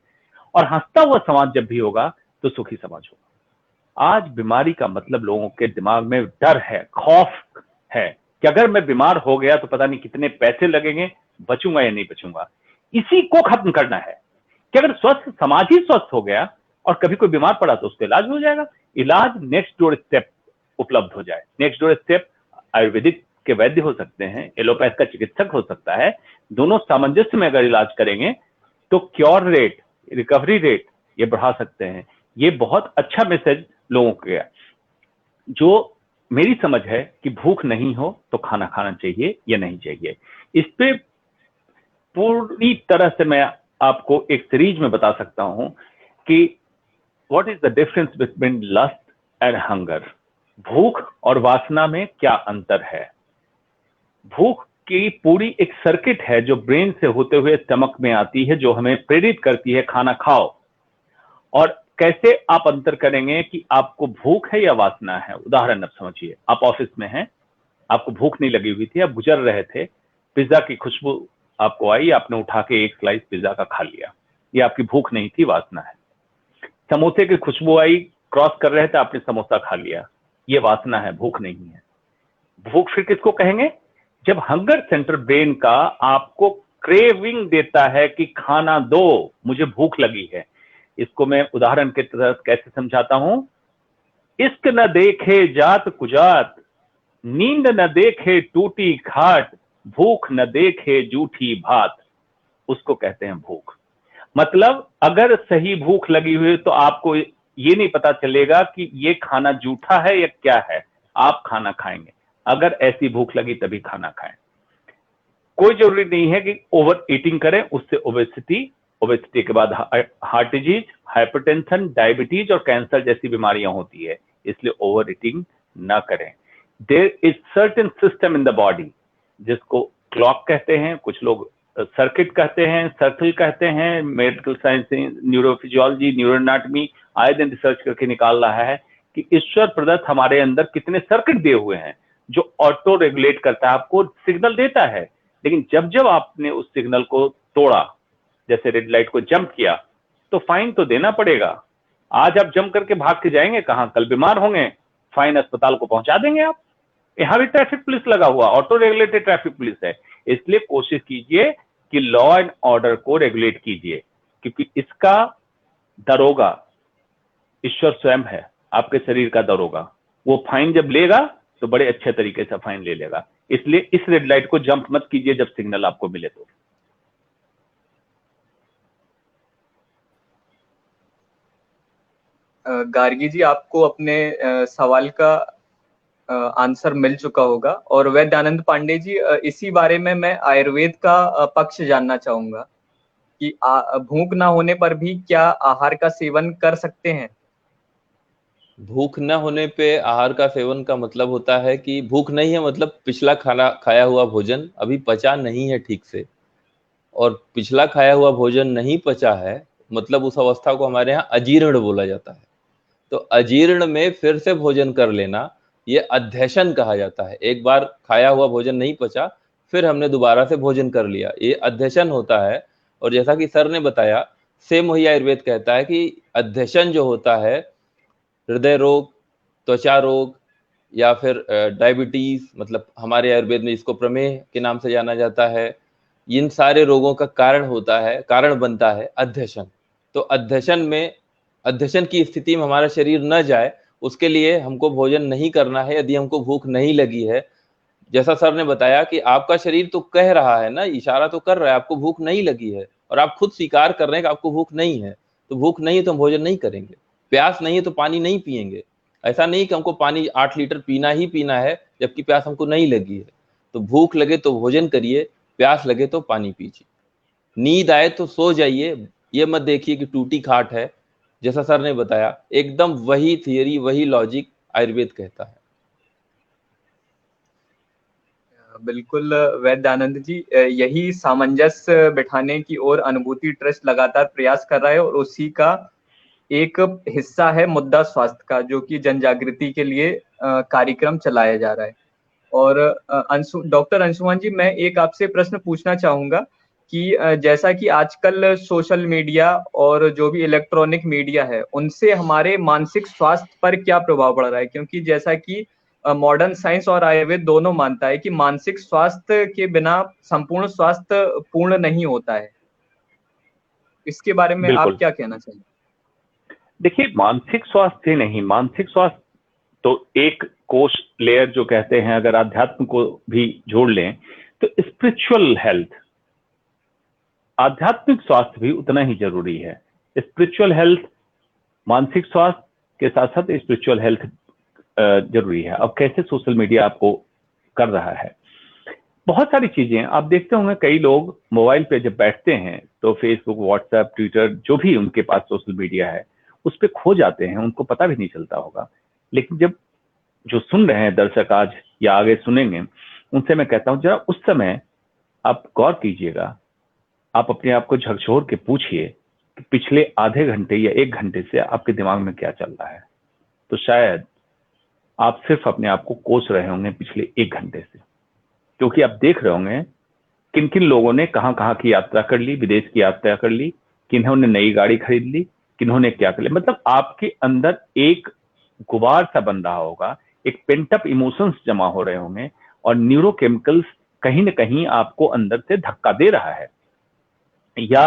और हंसता हुआ समाज जब भी होगा तो सुखी समाज होगा। आज बीमारी का मतलब लोगों के दिमाग में डर है, खौफ है कि अगर मैं बीमार हो गया तो पता नहीं कितने पैसे लगेंगे, बचूंगा या नहीं बचूंगा। इसी को खत्म करना है कि अगर स्वस्थ समाज ही स्वस्थ हो गया और कभी कोई बीमार पड़ा तो उसका इलाज हो जाएगा। इलाज नेक्स्ट डोर स्टेप उपलब्ध हो जाए। नेक्स्ट डोर स्टेप आयुर्वेदिक के वैद्य हो सकते हैं, एलोपैथ का चिकित्सक हो सकता है। दोनों सामंजस्य में अगर इलाज करेंगे तो क्योर रेट, रिकवरी रेट ये बढ़ा सकते हैं। ये बहुत अच्छा मैसेज लोगों को गया। जो मेरी समझ है कि भूख नहीं हो तो खाना खाना चाहिए या नहीं चाहिए, इस पे पूरी तरह से मैं आपको एक सीरीज में बता सकता हूं कि what is the difference between lust and hunger. भूख और वासना में क्या अंतर है? भूख की पूरी एक सर्किट है जो ब्रेन से होते हुए स्टमक में आती है, जो हमें प्रेरित करती है खाना खाओ। और कैसे आप अंतर करेंगे कि आपको भूख है या वासना है? उदाहरण अब समझिए, आप ऑफिस में हैं, आपको भूख नहीं लगी हुई थी, आप गुजर रहे थे, पिज्जा की खुशबू आपको आई, आपने उठा के एक स्लाइस पिज्जा का खा लिया, ये आपकी भूख नहीं थी, वासना है। समोसे की खुशबू आई, क्रॉस कर रहे थे, आपने समोसा खा लिया, ये वासना है, भूख नहीं है। भूख फिर किसको कहेंगे? जब हंगर सेंटर ब्रेन का आपको क्रेविंग देता है कि खाना दो, मुझे भूख लगी है। इसको मैं उदाहरण के तहत कैसे समझाता हूं? इश्क न देखे जात कुजात, नींद न देखे टूटी खाट, भूख न देखे जूठी भात, उसको कहते हैं भूख। मतलब अगर सही भूख लगी हुई तो आपको ये नहीं पता चलेगा कि ये खाना जूठा है या क्या है, आप खाना खाएंगे। अगर ऐसी भूख लगी तभी खाना खाएं। कोई जरूरी नहीं है कि ओवर ईटिंग करें, उससे ओबेसिटी के बाद हार्ट डिजीज, हाइपरटेंशन, डायबिटीज और कैंसर जैसी बीमारियां होती है, इसलिए ओवर ईटिंग ना करें। There is certain system in the body जिसको क्लॉक कहते हैं, कुछ लोग सर्किट कहते हैं, सर्कल कहते हैं। मेडिकल साइंस, न्यूरोफिजियोलॉजी, न्यूरोएनाटॉमी आए दिन रिसर्च करके निकाल रहा है कि ईश्वर प्रदत्त हमारे अंदर कितने सर्किट दिए हुए हैं जो ऑटो रेगुलेट करता है, आपको सिग्नल देता है। लेकिन जब जब आपने उस सिग्नल को तोड़ा, जैसे रेड लाइट को जंप किया, तो फाइन तो देना पड़ेगा। आज आप जंप करके भाग के जाएंगे कहां? कल बीमार होंगे, फाइन अस्पताल को पहुंचा देंगे आप। यहां भी ट्रैफिक पुलिस लगा हुआ, ऑटो रेगुलेटेड ट्रैफिक पुलिस है। इसलिए कोशिश कीजिए कि लॉ एंड ऑर्डर को रेगुलेट कीजिए, क्योंकि इसका दरोगा ईश्वर स्वयं है, आपके शरीर का दरोगा। वो फाइन जब लेगा तो बड़े अच्छे तरीके से फाइन ले लेगा। इसलिए इस रेड लाइट को जंप मत कीजिए जब सिग्नल आपको मिले तो। गार्गी जी, आपको अपने सवाल का आंसर मिल चुका होगा। और वैद्यानंद पांडे जी, इसी बारे में मैं आयुर्वेद का पक्ष जानना चाहूंगा कि भूख ना होने पर भी क्या आहार का सेवन कर सकते हैं? भूख न होने पे आहार का सेवन का मतलब होता है कि भूख नहीं है, मतलब पिछला खाना खाया हुआ भोजन अभी पचा नहीं है ठीक से, और पिछला खाया हुआ भोजन नहीं पचा है मतलब उस अवस्था को हमारे यहाँ अजीर्ण बोला जाता है। तो अजीर्ण में फिर से भोजन कर लेना, ये अध्यशन कहा जाता है। एक बार खाया हुआ भोजन नहीं पचा, फिर हमने दोबारा से भोजन कर लिया, ये अध्यशन होता है। और जैसा कि सर ने बताया, सेम वही आयुर्वेद कहता है कि अध्यशन जो होता है, हृदय रोग, त्वचा रोग, या फिर डायबिटीज, मतलब हमारे आयुर्वेद में इसको प्रमेह के नाम से जाना जाता है, इन सारे रोगों का कारण होता है, कारण बनता है अध्यशन। तो अध्यशन की स्थिति में हमारा शरीर न जाए, उसके लिए हमको भोजन नहीं करना है यदि हमको भूख नहीं लगी है। जैसा सर ने बताया कि आपका शरीर तो कह रहा है ना, इशारा तो कर रहा है, आपको भूख नहीं लगी है, और आप खुद स्वीकार कर रहे हैं कि आपको भूख नहीं है। तो भूख नहीं है तो हम भोजन नहीं करेंगे, प्यास नहीं है तो पानी नहीं पिएंगे। ऐसा नहीं कि हमको पानी 8 लीटर पीना ही पीना है जबकि प्यास हमको नहीं लगी है। तो भूख लगे तो भोजन करिए, प्यास लगे तो पानी पीजिए, नींद आए तो सो जाइए। ये मत देखिए कि टूटी खाट है। जैसा सर ने बताया, एकदम वही थियरी, वही लॉजिक आयुर्वेद कहता है। बिल्कुल वैद्यानंद जी, यही सामंजस्य बिठाने की ओर अनुभूति ट्रस्ट लगातार प्रयास कर रहा है, और उसी का एक हिस्सा है मुद्दा स्वास्थ्य का, जो कि जन जागृति के लिए कार्यक्रम चलाया जा रहा है। और डॉक्टर अंशुमान जी, मैं एक आपसे प्रश्न पूछना चाहूंगा कि जैसा कि आजकल सोशल मीडिया और जो भी इलेक्ट्रॉनिक मीडिया है, उनसे हमारे मानसिक स्वास्थ्य पर क्या प्रभाव पड़ रहा है? क्योंकि जैसा कि मॉडर्न साइंस और आयुर्वेद दोनों मानता है कि मानसिक स्वास्थ्य के बिना संपूर्ण स्वास्थ्य पूर्ण नहीं होता है। इसके बारे में आप बिल्कुल। क्या कहना चाहिए? देखिए, मानसिक स्वास्थ्य ही नहीं, मानसिक स्वास्थ्य तो एक कोश लेयर जो कहते हैं, अगर आध्यात्म को भी जोड़ लें तो स्पिरिचुअल हेल्थ, आध्यात्मिक स्वास्थ्य भी उतना ही जरूरी है। स्पिरिचुअल हेल्थ, मानसिक स्वास्थ्य के साथ साथ स्पिरिचुअल हेल्थ जरूरी है। अब कैसे सोशल मीडिया आपको कर रहा है, बहुत सारी चीजें आप देखते होंगे। कई लोग मोबाइल पे जब बैठते हैं तो फेसबुक, व्हाट्सएप, ट्विटर, जो भी उनके पास सोशल मीडिया है, उस पर खो जाते हैं, उनको पता भी नहीं चलता होगा। लेकिन जब जो सुन रहे हैं दर्शक आज या आगे सुनेंगे, उनसे मैं कहता हूं जरा उस समय आप गौर कीजिएगा, आप अपने आप को झकझोर के पूछिए कि पिछले आधे घंटे या 1 घंटे से आपके दिमाग में क्या चल रहा है। तो शायद आप सिर्फ अपने आप को कोस रहे होंगे पिछले 1 घंटे से, क्योंकि आप देख रहे होंगे किन किन लोगों ने कहां कहां की यात्रा कर ली, विदेश की यात्रा कर ली, किन्होंने नई गाड़ी खरीद ली, किन्होंने क्या कर लिया। मतलब आपके अंदर एक गुबार सा बन रहा होगा, एक पेंटअप इमोशंस जमा हो रहे होंगे, और न्यूरोकेमिकल्स कहीं ना कहीं आपको अंदर से धक्का दे रहा है या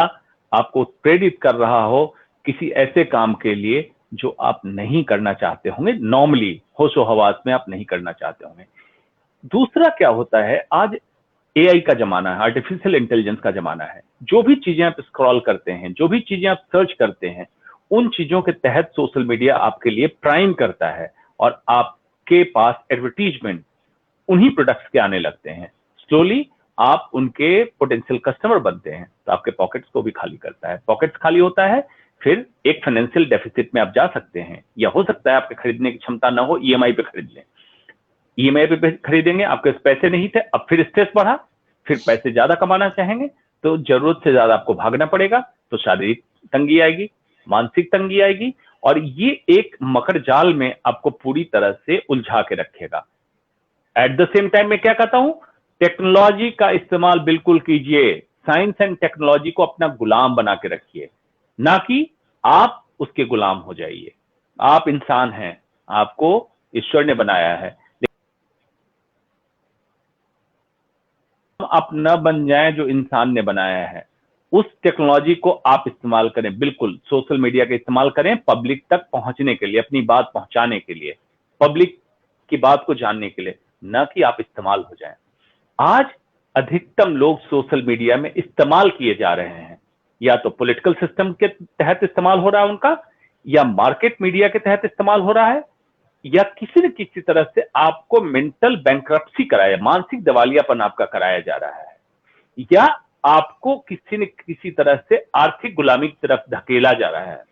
आपको प्रेरित कर रहा हो किसी ऐसे काम के लिए जो आप नहीं करना चाहते होंगे, नॉर्मली होशो हवास में आप नहीं करना चाहते होंगे। दूसरा क्या होता है, आज एआई का जमाना है, आर्टिफिशियल इंटेलिजेंस का जमाना है। जो भी चीजें आप स्क्रॉल करते हैं, जो भी चीजें आप सर्च करते हैं, उन चीजों के तहत सोशल मीडिया आपके लिए प्राइम करता है, और आपके पास एडवर्टीजमेंट उन्हीं प्रोडक्ट्स के आने लगते हैं। स्लोली आप उनके पोटेंशियल कस्टमर बनते हैं, तो आपके पॉकेट्स को भी खाली करता है। पॉकेट्स खाली होता है, फिर एक फाइनेंशियल डेफिसिट में आप जा सकते हैं, या हो सकता है आपके खरीदने की क्षमता ना हो, ईएमआई पे खरीद लें। ईएमआई पे खरीदेंगे, आपके पास पैसे नहीं थे, अब फिर स्ट्रेस बढ़ा, फिर पैसे ज्यादा कमाना चाहेंगे तो जरूरत से ज्यादा आपको भागना पड़ेगा, तो शारीरिक तंगी आएगी, मानसिक तंगी आएगी, और ये एक मकर जाल में आपको पूरी तरह से उलझा के रखेगा। एट द सेम टाइम मैं क्या कहता हूं, टेक्नोलॉजी का इस्तेमाल बिल्कुल कीजिए, साइंस एंड टेक्नोलॉजी को अपना गुलाम बना के रखिए, ना कि आप उसके गुलाम हो जाइए। आप इंसान हैं, आपको ईश्वर ने बनाया है, आप न बन जाएं जो इंसान ने बनाया है। उस टेक्नोलॉजी को आप इस्तेमाल करें, बिल्कुल सोशल मीडिया का इस्तेमाल करें पब्लिक तक पहुंचने के लिए, अपनी बात पहुंचाने के लिए, पब्लिक की बात को जानने के लिए, न कि आप इस्तेमाल हो जाएं। आज अधिकतम लोग सोशल मीडिया में इस्तेमाल किए जा रहे हैं, या तो पॉलिटिकल सिस्टम के तहत इस्तेमाल हो रहा है उनका, या मार्केट मीडिया के तहत इस्तेमाल हो रहा है, या किसी न किसी तरह से आपको मेंटल बैंक्रप्सी कराया, मानसिक दिवालियापन आपका कराया जा रहा है, या आपको किसी न किसी तरह से आर्थिक गुलामी की तरफ धकेला जा रहा है।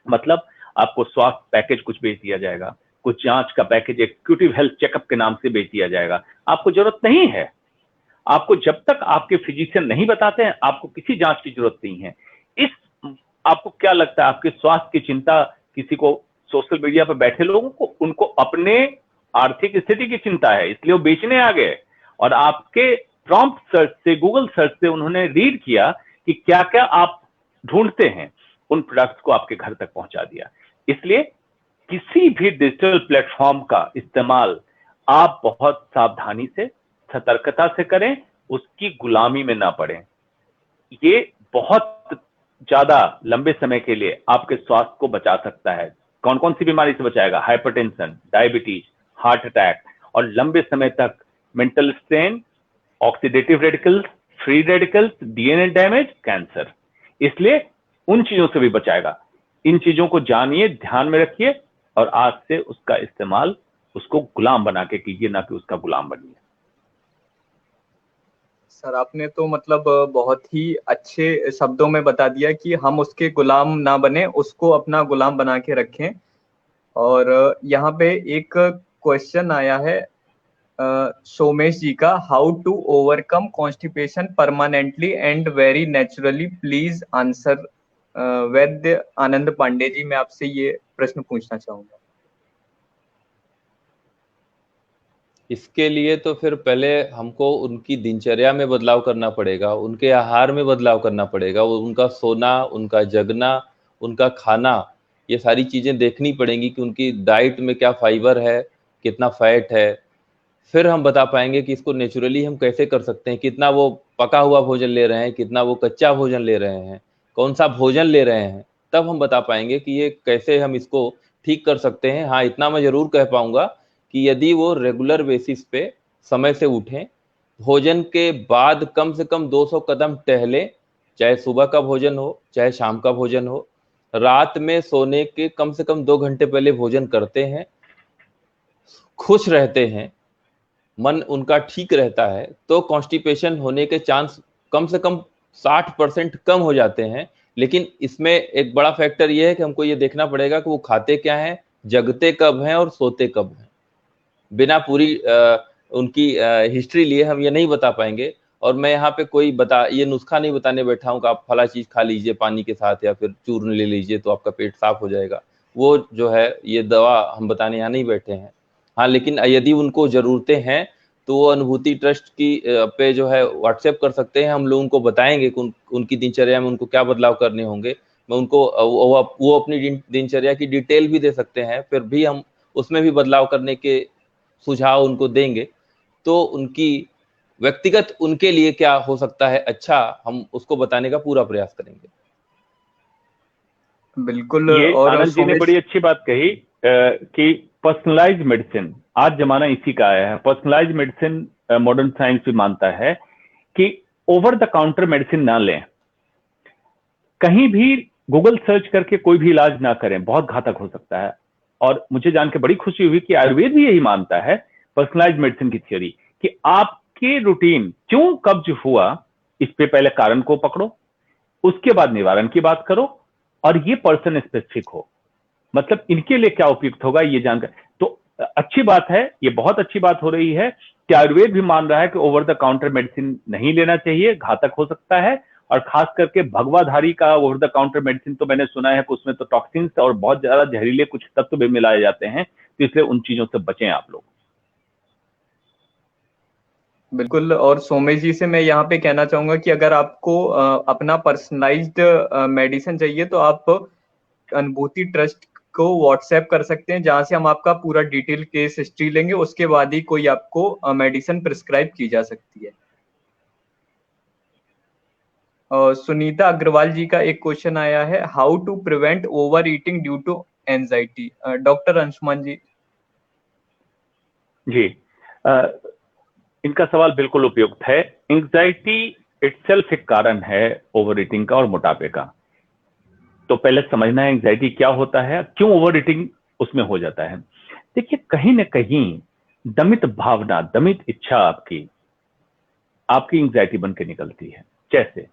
मतलब आपको स्वास्थ्य पैकेज कुछ बेच दिया जाएगा, कुछ जांच का पैकेज एक्टिव हेल्थ चेकअप के नाम से बेच दिया जाएगा। आपको जरूरत नहीं है, आपको जब तक आपके फिजिशियन नहीं बताते हैं आपको किसी जांच की जरूरत नहीं है। इस आपको क्या लगता है, आपके स्वास्थ्य की चिंता किसी को सोशल मीडिया पर बैठे लोगों को, उनको अपने आर्थिक स्थिति की चिंता है, इसलिए वो बेचने आ गए। और आपके प्रॉम्प्ट सर्च से, गूगल सर्च से उन्होंने रीड किया कि क्या क्या आप ढूंढते हैं, उन प्रोडक्ट्स को आपके घर तक पहुंचा दिया। इसलिए किसी भी डिजिटल प्लेटफॉर्म का इस्तेमाल आप बहुत सावधानी से, सतर्कता से करें, उसकी गुलामी में ना पड़ें। ये बहुत ज्यादा लंबे समय के लिए आपके स्वास्थ्य को बचा सकता है। कौन कौन सी बीमारी से बचाएगा? हाइपरटेंशन, डायबिटीज, हार्ट अटैक, और लंबे समय तक mental strain, oxidative radicals, free radicals, DNA damage, cancer. इसलिए उन चीजों से भी बचाएगा। इन चीजों को जानिए, ध्यान में रखिए, और आज से उसका इस्तेमाल उसको गुलाम बना के कीजिए, ना कि उसका गुलाम बनिए। सर आपने तो मतलब बहुत ही अच्छे शब्दों में बता दिया कि हम उसके गुलाम ना बने, उसको अपना गुलाम बना के रखें। और यहाँ पे एक क्वेश्चन आया है सोमेश जी का, how to overcome constipation permanently and very naturally, please answer. Vaidya Anand Pandey ji, मैं आपसे ये प्रश्न पूछना चाहूंगा। इसके लिए तो फिर पहले हमको उनकी दिनचर्या में बदलाव करना पड़ेगा, उनके आहार में बदलाव करना पड़ेगा, उनका सोना, उनका जगना, उनका खाना, ये सारी चीज़ें देखनी पड़ेंगी कि उनकी डाइट में क्या फाइबर है, कितना फैट है। फिर हम बता पाएंगे कि इसको नेचुरली हम कैसे कर सकते हैं, कितना वो पका हुआ भोजन ले रहे हैं, कितना वो कच्चा भोजन ले रहे हैं, कौन सा भोजन ले रहे हैं। तब हम बता पाएंगे कि ये कैसे हम इसको ठीक कर सकते हैं। हाँ, इतना मैं जरूर कह पाऊंगा कि यदि वो रेगुलर बेसिस पे समय से उठें, भोजन के बाद कम से कम 200 कदम टहलें, चाहे सुबह का भोजन हो चाहे शाम का भोजन हो, रात में सोने के कम से कम 2 घंटे पहले भोजन करते हैं, खुश रहते हैं, मन उनका ठीक रहता है, तो कॉन्स्टिपेशन होने के चांस कम से कम 60% कम हो जाते हैं। लेकिन इसमें एक बड़ा फैक्टर ये है कि हमको ये देखना पड़ेगा कि वो खाते क्या हैं, जगते कब हैं और सोते कब हैं। बिना पूरी उनकी हिस्ट्री लिए हम ये नहीं बता पाएंगे। और मैं यहाँ पे कोई ये नुस्खा नहीं बताने बैठा हूँ कि आप फला चीज खा लीजिए पानी के साथ या फिर चूर्ण ले लीजिए तो आपका पेट साफ हो जाएगा। वो जो है ये दवा हम बताने यहाँ नहीं बैठे हैं। हाँ, लेकिन यदि उनको जरूरतें हैं तो वो अनुभूति ट्रस्ट की पे जो है व्हाट्सएप कर सकते हैं। हम लोग उनको बताएंगे कि उनकी दिनचर्या में उनको क्या बदलाव करने होंगे। मैं उनको वो अपनी दिनचर्या की डिटेल भी दे सकते हैं, फिर भी हम उसमें भी बदलाव करने के सुझाव उनको देंगे। तो उनकी व्यक्तिगत उनके लिए क्या हो सकता है अच्छा, हम उसको बताने का पूरा प्रयास करेंगे। बिल्कुल। ये और आनंद जी ने बड़ी अच्छी बात कही कि पर्सनलाइज्ड मेडिसिन, आज जमाना इसी का आया है। पर्सनलाइज्ड मेडिसिन मॉडर्न साइंस भी मानता है कि ओवर द काउंटर मेडिसिन ना लें, कहीं भी गूगल सर्च करके कोई भी इलाज ना करें, बहुत घातक हो सकता है। और मुझे जान के बड़ी खुशी हुई कि आयुर्वेद भी यही मानता है, पर्सनलाइज्ड मेडिसिन की थ्योरी, कि आपके रूटीन क्यों कब्ज हुआ, इस पे पहले कारण को पकड़ो, उसके बाद निवारण की बात करो, और ये पर्सन स्पेसिफिक हो। मतलब इनके लिए क्या उपयुक्त होगा ये जानकर। तो अच्छी बात है, ये बहुत अच्छी बात हो रही है कि आयुर्वेद भी मान रहा है कि ओवर द काउंटर मेडिसिन नहीं लेना चाहिए, घातक हो सकता है। और खास करके भगवाधारी का ओवर द काउंटर मेडिसिन तो मैंने सुना है कि उसमें तो टॉक्सिन्स और बहुत ज्यादा जहरीले कुछ तत्व भी मिलाए जाते हैं, तो इसलिए उन चीजों से बचें आप लोग। बिल्कुल। और सोमेश जी से मैं यहाँ पे कहना चाहूंगा कि अगर आपको अपना पर्सनलाइज्ड मेडिसिन चाहिए तो आप अनुभूति ट्रस्ट को व्हाट्सएप कर सकते हैं, जहां से हम आपका पूरा डिटेल केस हिस्ट्री लेंगे, उसके बाद ही कोई आपको मेडिसिन प्रिस्क्राइब की जा सकती है। सुनीता अग्रवाल जी का एक क्वेश्चन आया है, how to prevent overeating due to anxiety. Doctor Anshuman ji. जी, इनका सवाल बिल्कुल उपयुक्त है। एंजाइटी इटसेल्फ एक कारण है ओवर ईटिंग का और मोटापे का। तो पहले समझना है एंजाइटी क्या होता है, क्यों ओवर ईटिंग उसमें हो जाता है। देखिए, कहीं ना कहीं दमित भावना, दमित इच्छा आपकी एंजाइटी बन के निकलती है। जैसे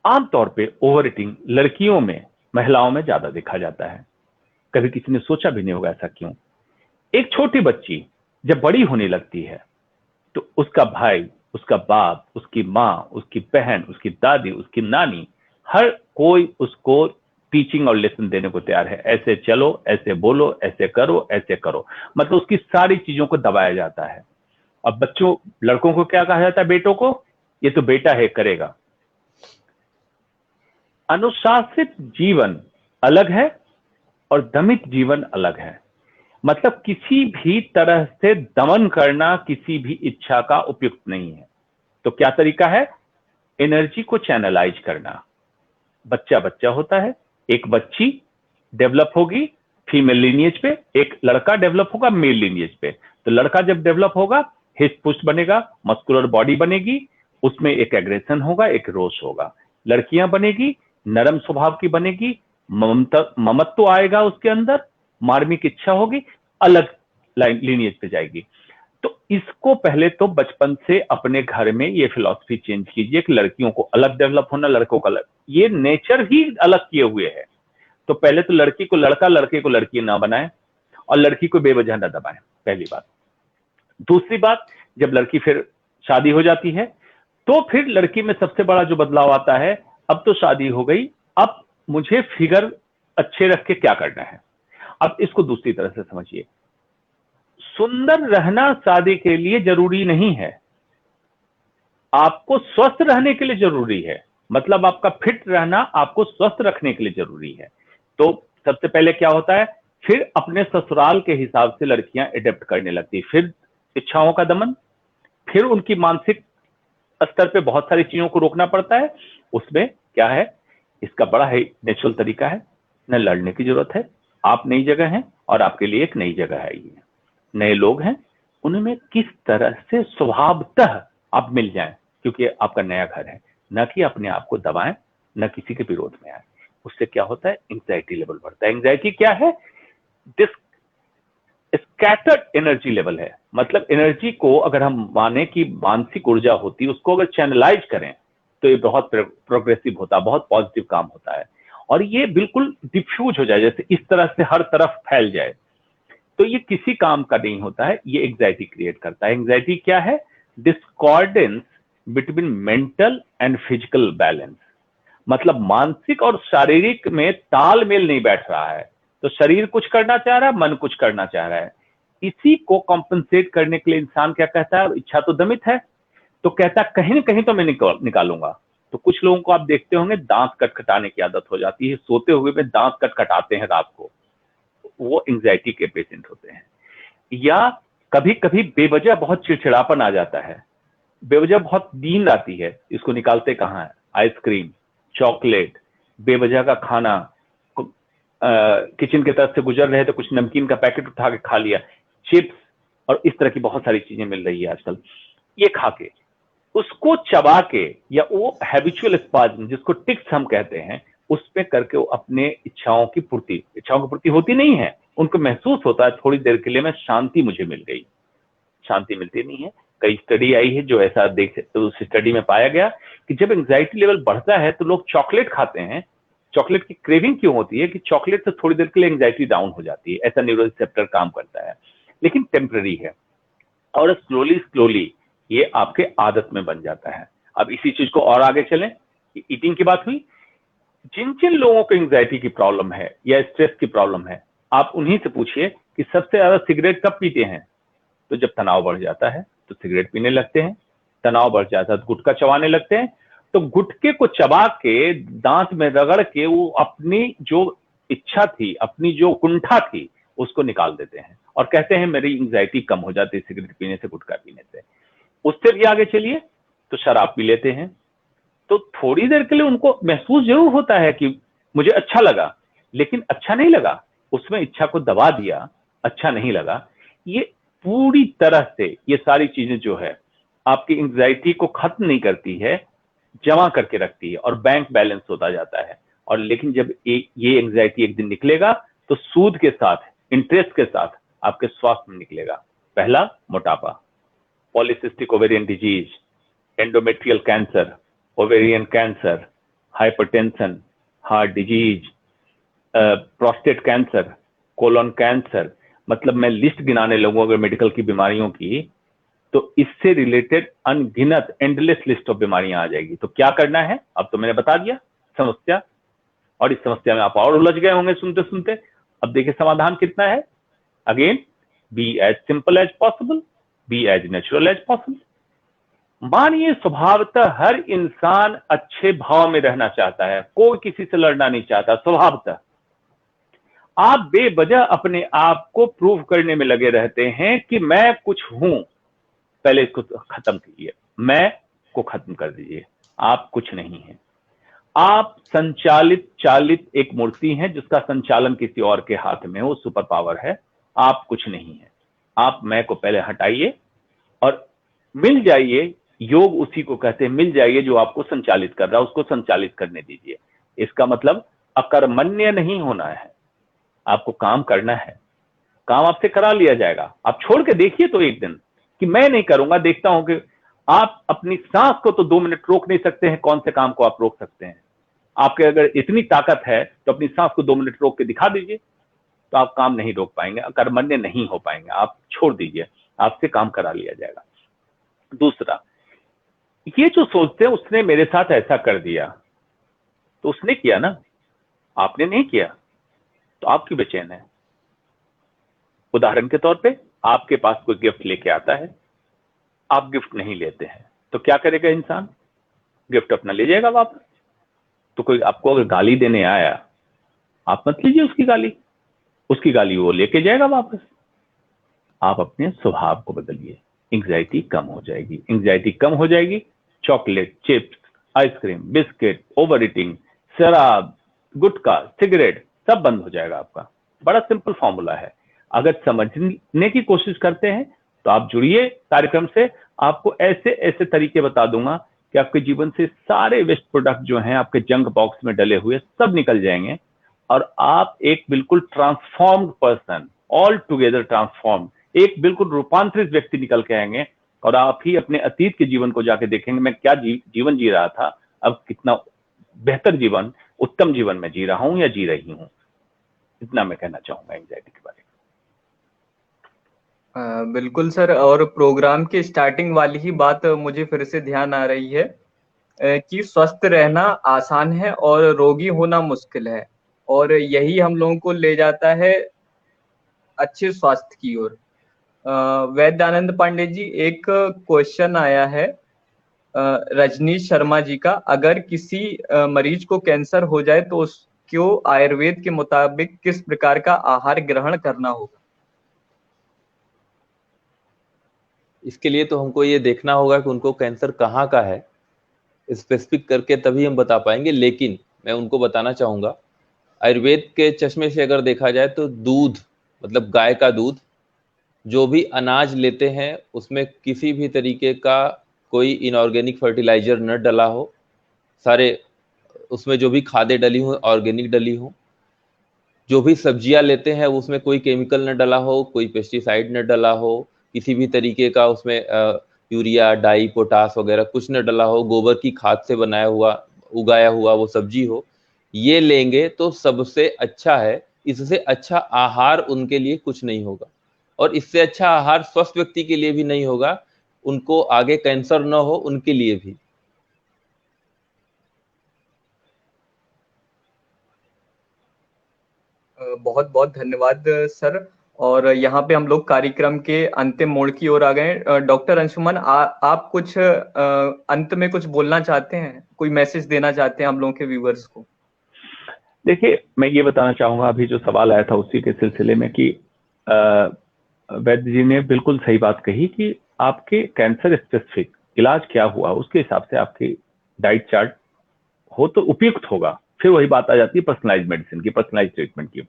आमतौर पे ओवर ईटिंग लड़कियों में, महिलाओं में ज्यादा देखा जाता है। कभी किसी ने सोचा भी नहीं होगा ऐसा क्यों। एक छोटी बच्ची जब बड़ी होने लगती है तो उसका भाई, उसका बाप, उसकी माँ, उसकी बहन, उसकी दादी, उसकी नानी, हर कोई उसको टीचिंग और लेसन देने को तैयार है। ऐसे चलो, ऐसे बोलो, ऐसे करो, ऐसे करो, मतलब उसकी सारी चीजों को दबाया जाता है। अब बच्चों, लड़कों को क्या कहा जाता है? बेटों को, ये तो बेटा है, करेगा। अनुशासित जीवन अलग है और दमित जीवन अलग है। मतलब किसी भी तरह से दमन करना किसी भी इच्छा का उपयुक्त नहीं है। तो क्या तरीका है? एनर्जी को चैनलाइज करना। बच्चा बच्चा होता है, एक बच्ची डेवलप होगी फीमेल लीनिएज पे, एक लड़का डेवलप होगा मेल लीनिएज पे। तो लड़का जब डेवलप होगा, हिस्ट पुस्ट बनेगा, मस्कुलर बॉडी बनेगी, उसमें एक एग्रेशन होगा, एक रोष होगा। लड़कियां बनेगी, नरम स्वभाव की बनेगी, ममत्व आएगा उसके अंदर, मार्मिक इच्छा होगी, अलग लीनिएज पे जाएगी। तो इसको पहले तो बचपन से अपने घर में ये फिलॉसफी चेंज कीजिए कि लड़कियों को अलग डेवलप होना, लड़कों को अलग। ये नेचर ही अलग किए हुए है। तो पहले तो लड़की को लड़का, लड़के को लड़की ना बनाए और लड़की को बेवजह ना दबाएं, पहली बात। दूसरी बात, जब लड़की फिर शादी हो जाती है तो फिर लड़की में सबसे बड़ा जो बदलाव आता है, अब तो शादी हो गई, अब मुझे फिगर अच्छे रख के क्या करना है। अब इसको दूसरी तरह से समझिए, सुंदर रहना शादी के लिए जरूरी नहीं है, आपको स्वस्थ रहने के लिए जरूरी है। मतलब आपका फिट रहना आपको स्वस्थ रखने के लिए जरूरी है। तो सबसे पहले क्या होता है, फिर अपने ससुराल के हिसाब से लड़कियां एडेप्ट करने लगती, फिर इच्छाओं का दमन, फिर उनकी मानसिक स्तर पे बहुत सारी चीजों को रोकना पड़ता है। उसमें क्या है, इसका बड़ा है नेचुरल तरीका है, न लड़ने की जरूरत है। आप नई जगह हैं और आपके लिए एक नई जगह है, ये नए लोग हैं, उनमें किस तरह से स्वभावतः आप मिल जाएं, क्योंकि आपका नया घर है। न कि अपने आप को दबाएं, न किसी के विरोध में आए। उससे क्या होता है, एंग्जाइटी लेवल बढ़ता है। एंग्जाइटी क्या है? डिस स्कैटर्ड एनर्जी लेवल है। मतलब एनर्जी को अगर हम माने कि मानसिक ऊर्जा होती है, उसको अगर चैनलाइज करें तो ये बहुत प्रोग्रेसिव होता है, बहुत पॉजिटिव काम होता है। और ये बिल्कुल डिफ्यूज हो जाए, जैसे इस तरह से हर तरफ फैल जाए, तो ये किसी काम का नहीं होता है, ये एंग्जाइटी क्रिएट करता है। एंग्जाइटी क्या है? Discordance between mental and physical balance. मतलब मानसिक और शारीरिक में तालमेल नहीं बैठ रहा है। तो शरीर कुछ करना चाह रहा है, मन कुछ करना चाह रहा है। इसी को कॉम्पनसेट करने के लिए इंसान क्या कहता है, इच्छा तो दमित है, तो कहता है कहीं ना कहीं तो मैं निकालूंगा। तो कुछ लोगों को आप देखते होंगे दांत कटकटाने की आदत हो जाती है, सोते हुए में दांत कटकटाते हैं रात को, वो एंग्जाइटी के पेशेंट होते हैं। या कभी कभी बेवजह बहुत चिड़चिड़ापन आ जाता है, बेवजह बहुत नींद आती है, इसको निकालते कहाँ है? आइसक्रीम, चॉकलेट, बेवजह का खाना, किचन के तरफ से गुजर रहे तो कुछ नमकीन का पैकेट उठा के खा लिया, चिप्स, और इस तरह की बहुत सारी चीजें मिल रही है आजकल। ये खा के, उसको चबा के, या वो हैबिचुअल स्पाज्म जिसको टिक्स हम कहते हैं, उसमें करके वो अपने इच्छाओं की पूर्ति होती नहीं है, उनको महसूस होता है थोड़ी देर के लिए मैं शांति मुझे मिल गई। शांति मिलती नहीं है। कई स्टडी आई है जो ऐसा तो उस स्टडी में पाया गया कि जब एंग्जाइटी लेवल बढ़ता है तो लोग चॉकलेट खाते हैं। चॉकलेट की क्रेविंग क्यों होती है कि चॉकलेट से थोड़ी देर के लिए एंग्जाइटी डाउन हो जाती है, ऐसा न्यूरो रिसेप्टर काम करता है, लेकिन टेम्पररी है और स्लोली ये आपके आदत में बन जाता है। अब इसी चीज को और आगे चलें, ईटिंग की बात हुई, जिन जिन लोगों को एंग्जाइटी की प्रॉब्लम है या स्ट्रेस की प्रॉब्लम है, आप उन्हीं से पूछिए कि सबसे ज्यादा सिगरेट कब पीते हैं। तो जब तनाव बढ़ जाता है तो सिगरेट पीने लगते हैं, तनाव बढ़ जाता है तो गुटखा चबाने लगते हैं। तो गुटखे को चबा के दांत में रगड़ के वो अपनी जो इच्छा थी, अपनी जो कुंठा थी, उसको निकाल देते हैं और कहते हैं मेरी एंग्जाइटी कम हो जाती है सिगरेट पीने से, गुटखा पीने से। उससे भी आगे चलिए तो शराब पी लेते हैं। तो थोड़ी देर के लिए उनको महसूस जरूर होता है कि मुझे अच्छा लगा, लेकिन अच्छा नहीं लगा, उसमें इच्छा को दबा दिया, अच्छा नहीं लगा। ये पूरी तरह से ये सारी चीजें जो है आपकी एंग्जाइटी को खत्म नहीं करती है, जमा करके रखती है और बैंक बैलेंस होता जाता है। और लेकिन जब ये एंग्जाइटी एक दिन निकलेगा तो सूद के साथ, इंटरेस्ट के साथ आपके स्वास्थ्य में निकलेगा। पहला, मोटापा, polycystic ovarian disease, endometrial cancer, ovarian cancer, hypertension, heart disease, prostate cancer, colon cancer, मतलब मैं लिस्ट गिनाने लगूं अगर मेडिकल की बीमारियों की, तो इससे रिलेटेड अनगिनत एंडलेस लिस्ट ऑफ बीमारियां आ जाएगी। तो क्या करना है, अब तो मैंने बता दिया समस्या, और इस समस्या में आप और उलझ गए होंगे सुनते सुनते। अब देखिए समाधान कितना है। Again, be as simple as possible, be as natural as possible. मानिए स्वभावतः हर इंसान अच्छे भाव में रहना चाहता है, कोई किसी से लड़ना नहीं चाहता स्वभावतः। आप बेवजह अपने आप को प्रूव करने में लगे रहते हैं कि मैं कुछ हूं। पहले इसको खत्म कीजिए, मैं को खत्म कर दीजिए। आप कुछ नहीं है, आप संचालित चालित एक मूर्ति हैं जिसका संचालन किसी और के हाथ में हो, सुपर पावर है। आप कुछ नहीं है। आप मैं को पहले हटाइए और मिल जाइए। योग उसी को कहते हैं, मिल जाइए जो आपको संचालित कर रहा है, उसको संचालित करने दीजिए। इसका मतलब अकर्मण्य नहीं होना है, आपको काम करना है। काम आपसे करा लिया जाएगा। आप छोड़ के देखिए तो एक दिन कि मैं नहीं करूंगा, देखता हूं कि आप अपनी सांस को तो 2 मिनट रोक नहीं सकते हैं, कौन से काम को आप रोक सकते हैं? आपके अगर इतनी ताकत है तो अपनी सांस को 2 मिनट रोक के दिखा दीजिए, तो आप काम नहीं रोक पाएंगे, अकर्मण्य नहीं हो पाएंगे। आप छोड़ दीजिए, आपसे काम करा लिया जाएगा। दूसरा, ये जो सोचते हैं उसने मेरे साथ ऐसा कर दिया, तो उसने किया ना, आपने नहीं किया, तो आप क्यों बेचैन है? उदाहरण के तौर पे आपके पास कोई गिफ्ट लेके आता है, आप गिफ्ट नहीं लेते हैं, तो क्या करेगा इंसान? गिफ्ट अपना ले जाएगा वापस। तो कोई आपको अगर गाली देने आया, आप मत लीजिए उसकी गाली वो लेके जाएगा वापस। आप अपने स्वभाव को बदलिए, एंग्जाइटी कम हो जाएगी। एंग्जाइटी कम हो जाएगी, chocolate, chips, ice cream, biscuit, over eating, शराब, गुटखा, सिगरेट सब बंद हो जाएगा आपका। बड़ा सिंपल फॉर्मूला है। अगर समझने की कोशिश करते हैं तो आप जुड़िए कार्यक्रम से। आपको ऐसे ऐसे तरीके बता दूंगा कि आपके जीवन से सारे वेस्ट प्रोडक्ट जो हैं आपके जंक बॉक्स में डले हुए सब निकल जाएंगे, और आप एक बिल्कुल transformed person, all together transformed, एक बिल्कुल रूपांतरित व्यक्ति निकल के आएंगे। और आप ही अपने अतीत के जीवन को जाके देखेंगे, मैं क्या जीवन जी रहा था, अब कितना बेहतर जीवन, उत्तम जीवन में जी रहा हूं या जी रही हूं। इतना मैं कहना चाहूंगा एंग्जाइटी के बारे में। बिल्कुल सर, और प्रोग्राम की स्टार्टिंग वाली ही बात मुझे फिर से ध्यान आ रही है कि स्वस्थ रहना आसान है और रोगी होना मुश्किल है, और यही हम लोगों को ले जाता है अच्छे स्वास्थ्य की ओर। वैद्यानंद पांडे जी, एक क्वेश्चन आया है रजनीश शर्मा जी का, अगर किसी मरीज को कैंसर हो जाए तो उसको आयुर्वेद के मुताबिक किस प्रकार का आहार ग्रहण करना होगा? इसके लिए तो हमको ये देखना होगा कि उनको कैंसर कहाँ का है, स्पेसिफिक करके तभी हम बता पाएंगे। लेकिन मैं उनको बताना चाहूँगा, आयुर्वेद के चश्मे से अगर देखा जाए तो दूध, मतलब गाय का दूध, जो भी अनाज लेते हैं उसमें किसी भी तरीके का कोई इनऑर्गेनिक फर्टिलाइजर न डला हो, सारे उसमें जो भी खादें डली हो ऑर्गेनिक डली हो। जो भी सब्जियां लेते हैं उसमें कोई केमिकल न डला हो, कोई पेस्टिसाइड न डला हो, किसी भी तरीके का उसमें यूरिया, डाई, पोटास वगैरह कुछ न डला हो, गोबर की खाद से बनाया हुआ उगाया हुआ वो सब्जी हो, ये लेंगे तो सबसे अच्छा है। इससे अच्छा आहार उनके लिए कुछ नहीं होगा, और इससे अच्छा आहार स्वस्थ व्यक्ति के लिए भी नहीं होगा, उनको आगे कैंसर न हो उनके लिए भी। बहुत बहुत धन्यवाद सर। और यहाँ पे हम लोग कार्यक्रम के अंतिम मोड़ की ओर आ गए। डॉक्टर अंशुमन, आप कुछ अंत में कुछ बोलना चाहते हैं, कोई मैसेज देना चाहते हैं हम लोगों के व्यूअर्स को? देखिए, मैं ये बताना चाहूंगा, अभी जो सवाल आया था उसी के सिलसिले में कि वैद्य जी ने बिल्कुल सही बात कही कि आपके कैंसर स्पेसिफिक इलाज क्या हुआ, उसके हिसाब से आपकी डाइट चार्ट हो तो उपयुक्त होगा। फिर वही बात आ जाती है पर्सनलाइज मेडिसिन की, पर्सनलाइज ट्रीटमेंट की।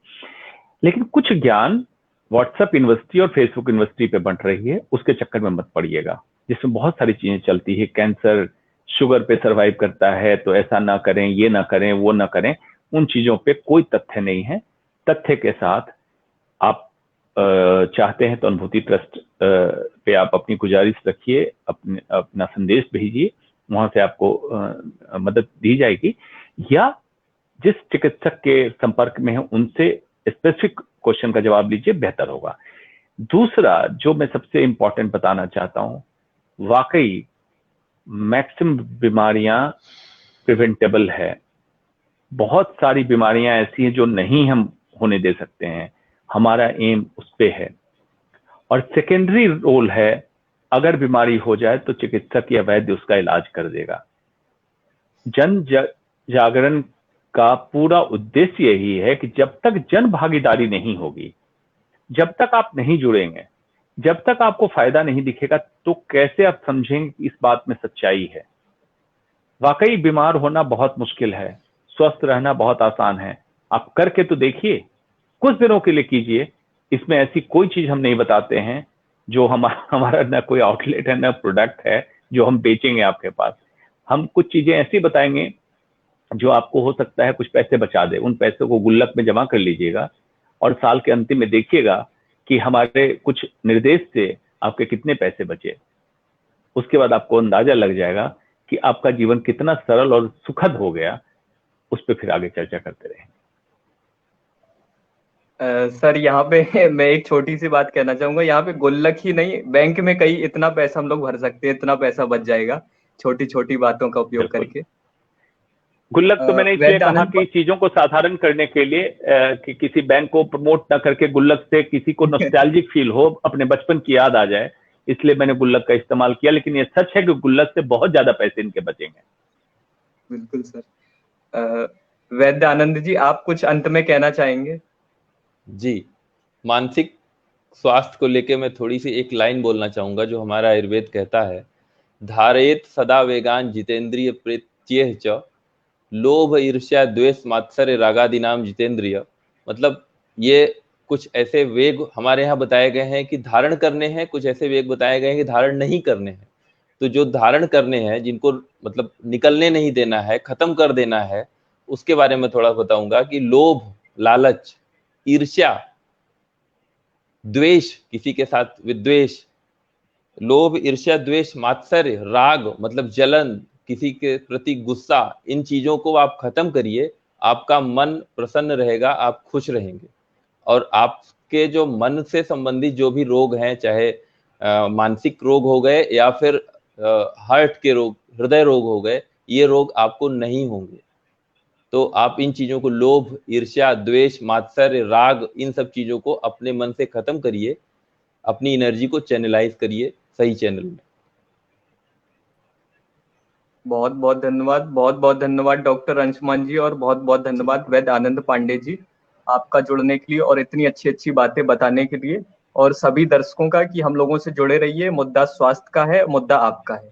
लेकिन कुछ ज्ञान व्हाट्सएप यूनिवर्सिटी और फेसबुक यूनिवर्सिटी पे बंट रही है, उसके चक्कर में मत पड़िएगा, जिसमें बहुत सारी चीजें चलती है। कैंसर शुगर पे सरवाइव करता है तो ऐसा ना करें, ये ना करें, वो ना करें, उन चीजों पे कोई तथ्य नहीं है। तथ्य के साथ आप चाहते हैं तो अनुभूति ट्रस्ट पे आप अपनी गुजारिश रखिए, अपना संदेश भेजिए, वहां से आपको मदद दी जाएगी, या जिस चिकित्सक के संपर्क में है उनसे स्पेसिफिक क्वेश्चन का जवाब लीजिए, बेहतर होगा। दूसरा जो मैं सबसे इंपॉर्टेंट बताना चाहता हूं, वाकई मैक्सिमम बीमारियां प्रिवेंटेबल है। बहुत सारी बीमारियां ऐसी हैं जो नहीं हम होने दे सकते हैं, हमारा एम उस पे है। और सेकेंडरी रोल है, अगर बीमारी हो जाए तो चिकित्सक या वैद्य उसका इलाज कर देगा। जन जागरण का पूरा उद्देश्य यही है कि जब तक जन भागीदारी नहीं होगी, जब तक आप नहीं जुड़ेंगे, जब तक आपको फायदा नहीं दिखेगा, तो कैसे आप समझेंगे कि इस बात में सच्चाई है। वाकई बीमार होना बहुत मुश्किल है, स्वस्थ रहना बहुत आसान है। आप करके तो देखिए, कुछ दिनों के लिए कीजिए। इसमें ऐसी कोई चीज हम नहीं बताते हैं जो हमारा ना कोई आउटलेट है, ना प्रोडक्ट है जो हम बेचेंगे आपके पास। हम कुछ चीजें ऐसी बताएंगे जो आपको हो सकता है कुछ पैसे बचा दे। उन पैसों को गुल्लक में जमा कर लीजिएगा और साल के अंतिम में देखिएगा कि हमारे कुछ निर्देश से आपके कितने पैसे बचे। उसके बाद आपको अंदाजा लग जाएगा कि आपका जीवन कितना सरल और सुखद हो गया। उस पर फिर आगे चर्चा करते रहेंगे। सर यहाँ पे मैं एक छोटी सी बात कहना चाहूंगा। यहाँ पे गुल्लक ही नहीं, बैंक में कई इतना पैसा हम लोग भर सकते हैं, इतना पैसा बच जाएगा छोटी छोटी बातों का उपयोग करके। गुल्लक तो मैंने इसलिए कहा वैद्यानंद कि चीजों को साधारण करने के लिए, कि किसी बैंक को प्रमोट ना करके गुल्लक से किसी को नॉस्टैल्जिक फील हो, अपने बचपन की याद आ जाए, इसलिए मैंने गुल्लक का इस्तेमाल किया। लेकिन ये सच है कि गुल्लक से बहुत ज्यादा पैसे इनके बचेंगे। बिल्कुल सर। वैद्यानंद जी, आप कुछ अंत में कहना चाहेंगे? जी, मानसिक स्वास्थ्य को लेके मैं थोड़ी सी एक लाइन बोलना चाहूंगा जो हमारा आयुर्वेद कहता है, धारयेत सदा वेगान जितेंद्रिय प्रत्यय च लोभ ईर्ष्या द्वेष मात्सर्य रागादि नाम जितेंद्रिय। मतलब ये कुछ ऐसे वेग हमारे यहाँ बताए गए हैं कि धारण करने हैं, कुछ ऐसे वेग बताए गए हैं कि धारण नहीं करने हैं। तो जो धारण करने हैं, जिनको मतलब निकलने नहीं देना है, खत्म कर देना है, उसके बारे में थोड़ा बताऊंगा कि लोभ, लालच, ईर्ष्या, द्वेष, किसी के साथ विद्वेष, लोभ ईर्ष्या द्वेष मात्सर्य, राग मतलब जलन, किसी के प्रति गुस्सा, इन चीजों को आप खत्म करिए। आपका मन प्रसन्न रहेगा, आप खुश रहेंगे। और आपके जो मन से संबंधित जो भी रोग हैं, चाहे मानसिक रोग हो गए या फिर हार्ट के रोग, हृदय रोग हो गए, ये रोग आपको नहीं होंगे। तो आप इन चीजों को, लोभ, ईर्ष्या, द्वेष, मात्सर्य, राग, इन सब चीजों को अपने मन से खत्म करिए, अपनी एनर्जी को चैनलाइज करिए सही चैनल में। बहुत बहुत धन्यवाद, बहुत बहुत धन्यवाद डॉक्टर अंशुमान जी, और बहुत बहुत धन्यवाद वैद्यानंद पांडे जी, आपका जुड़ने के लिए और इतनी अच्छी अच्छी बातें बताने के लिए। और सभी दर्शकों का कि हम लोगों से जुड़े रहिए। मुद्दा स्वास्थ्य का है, मुद्दा आपका है।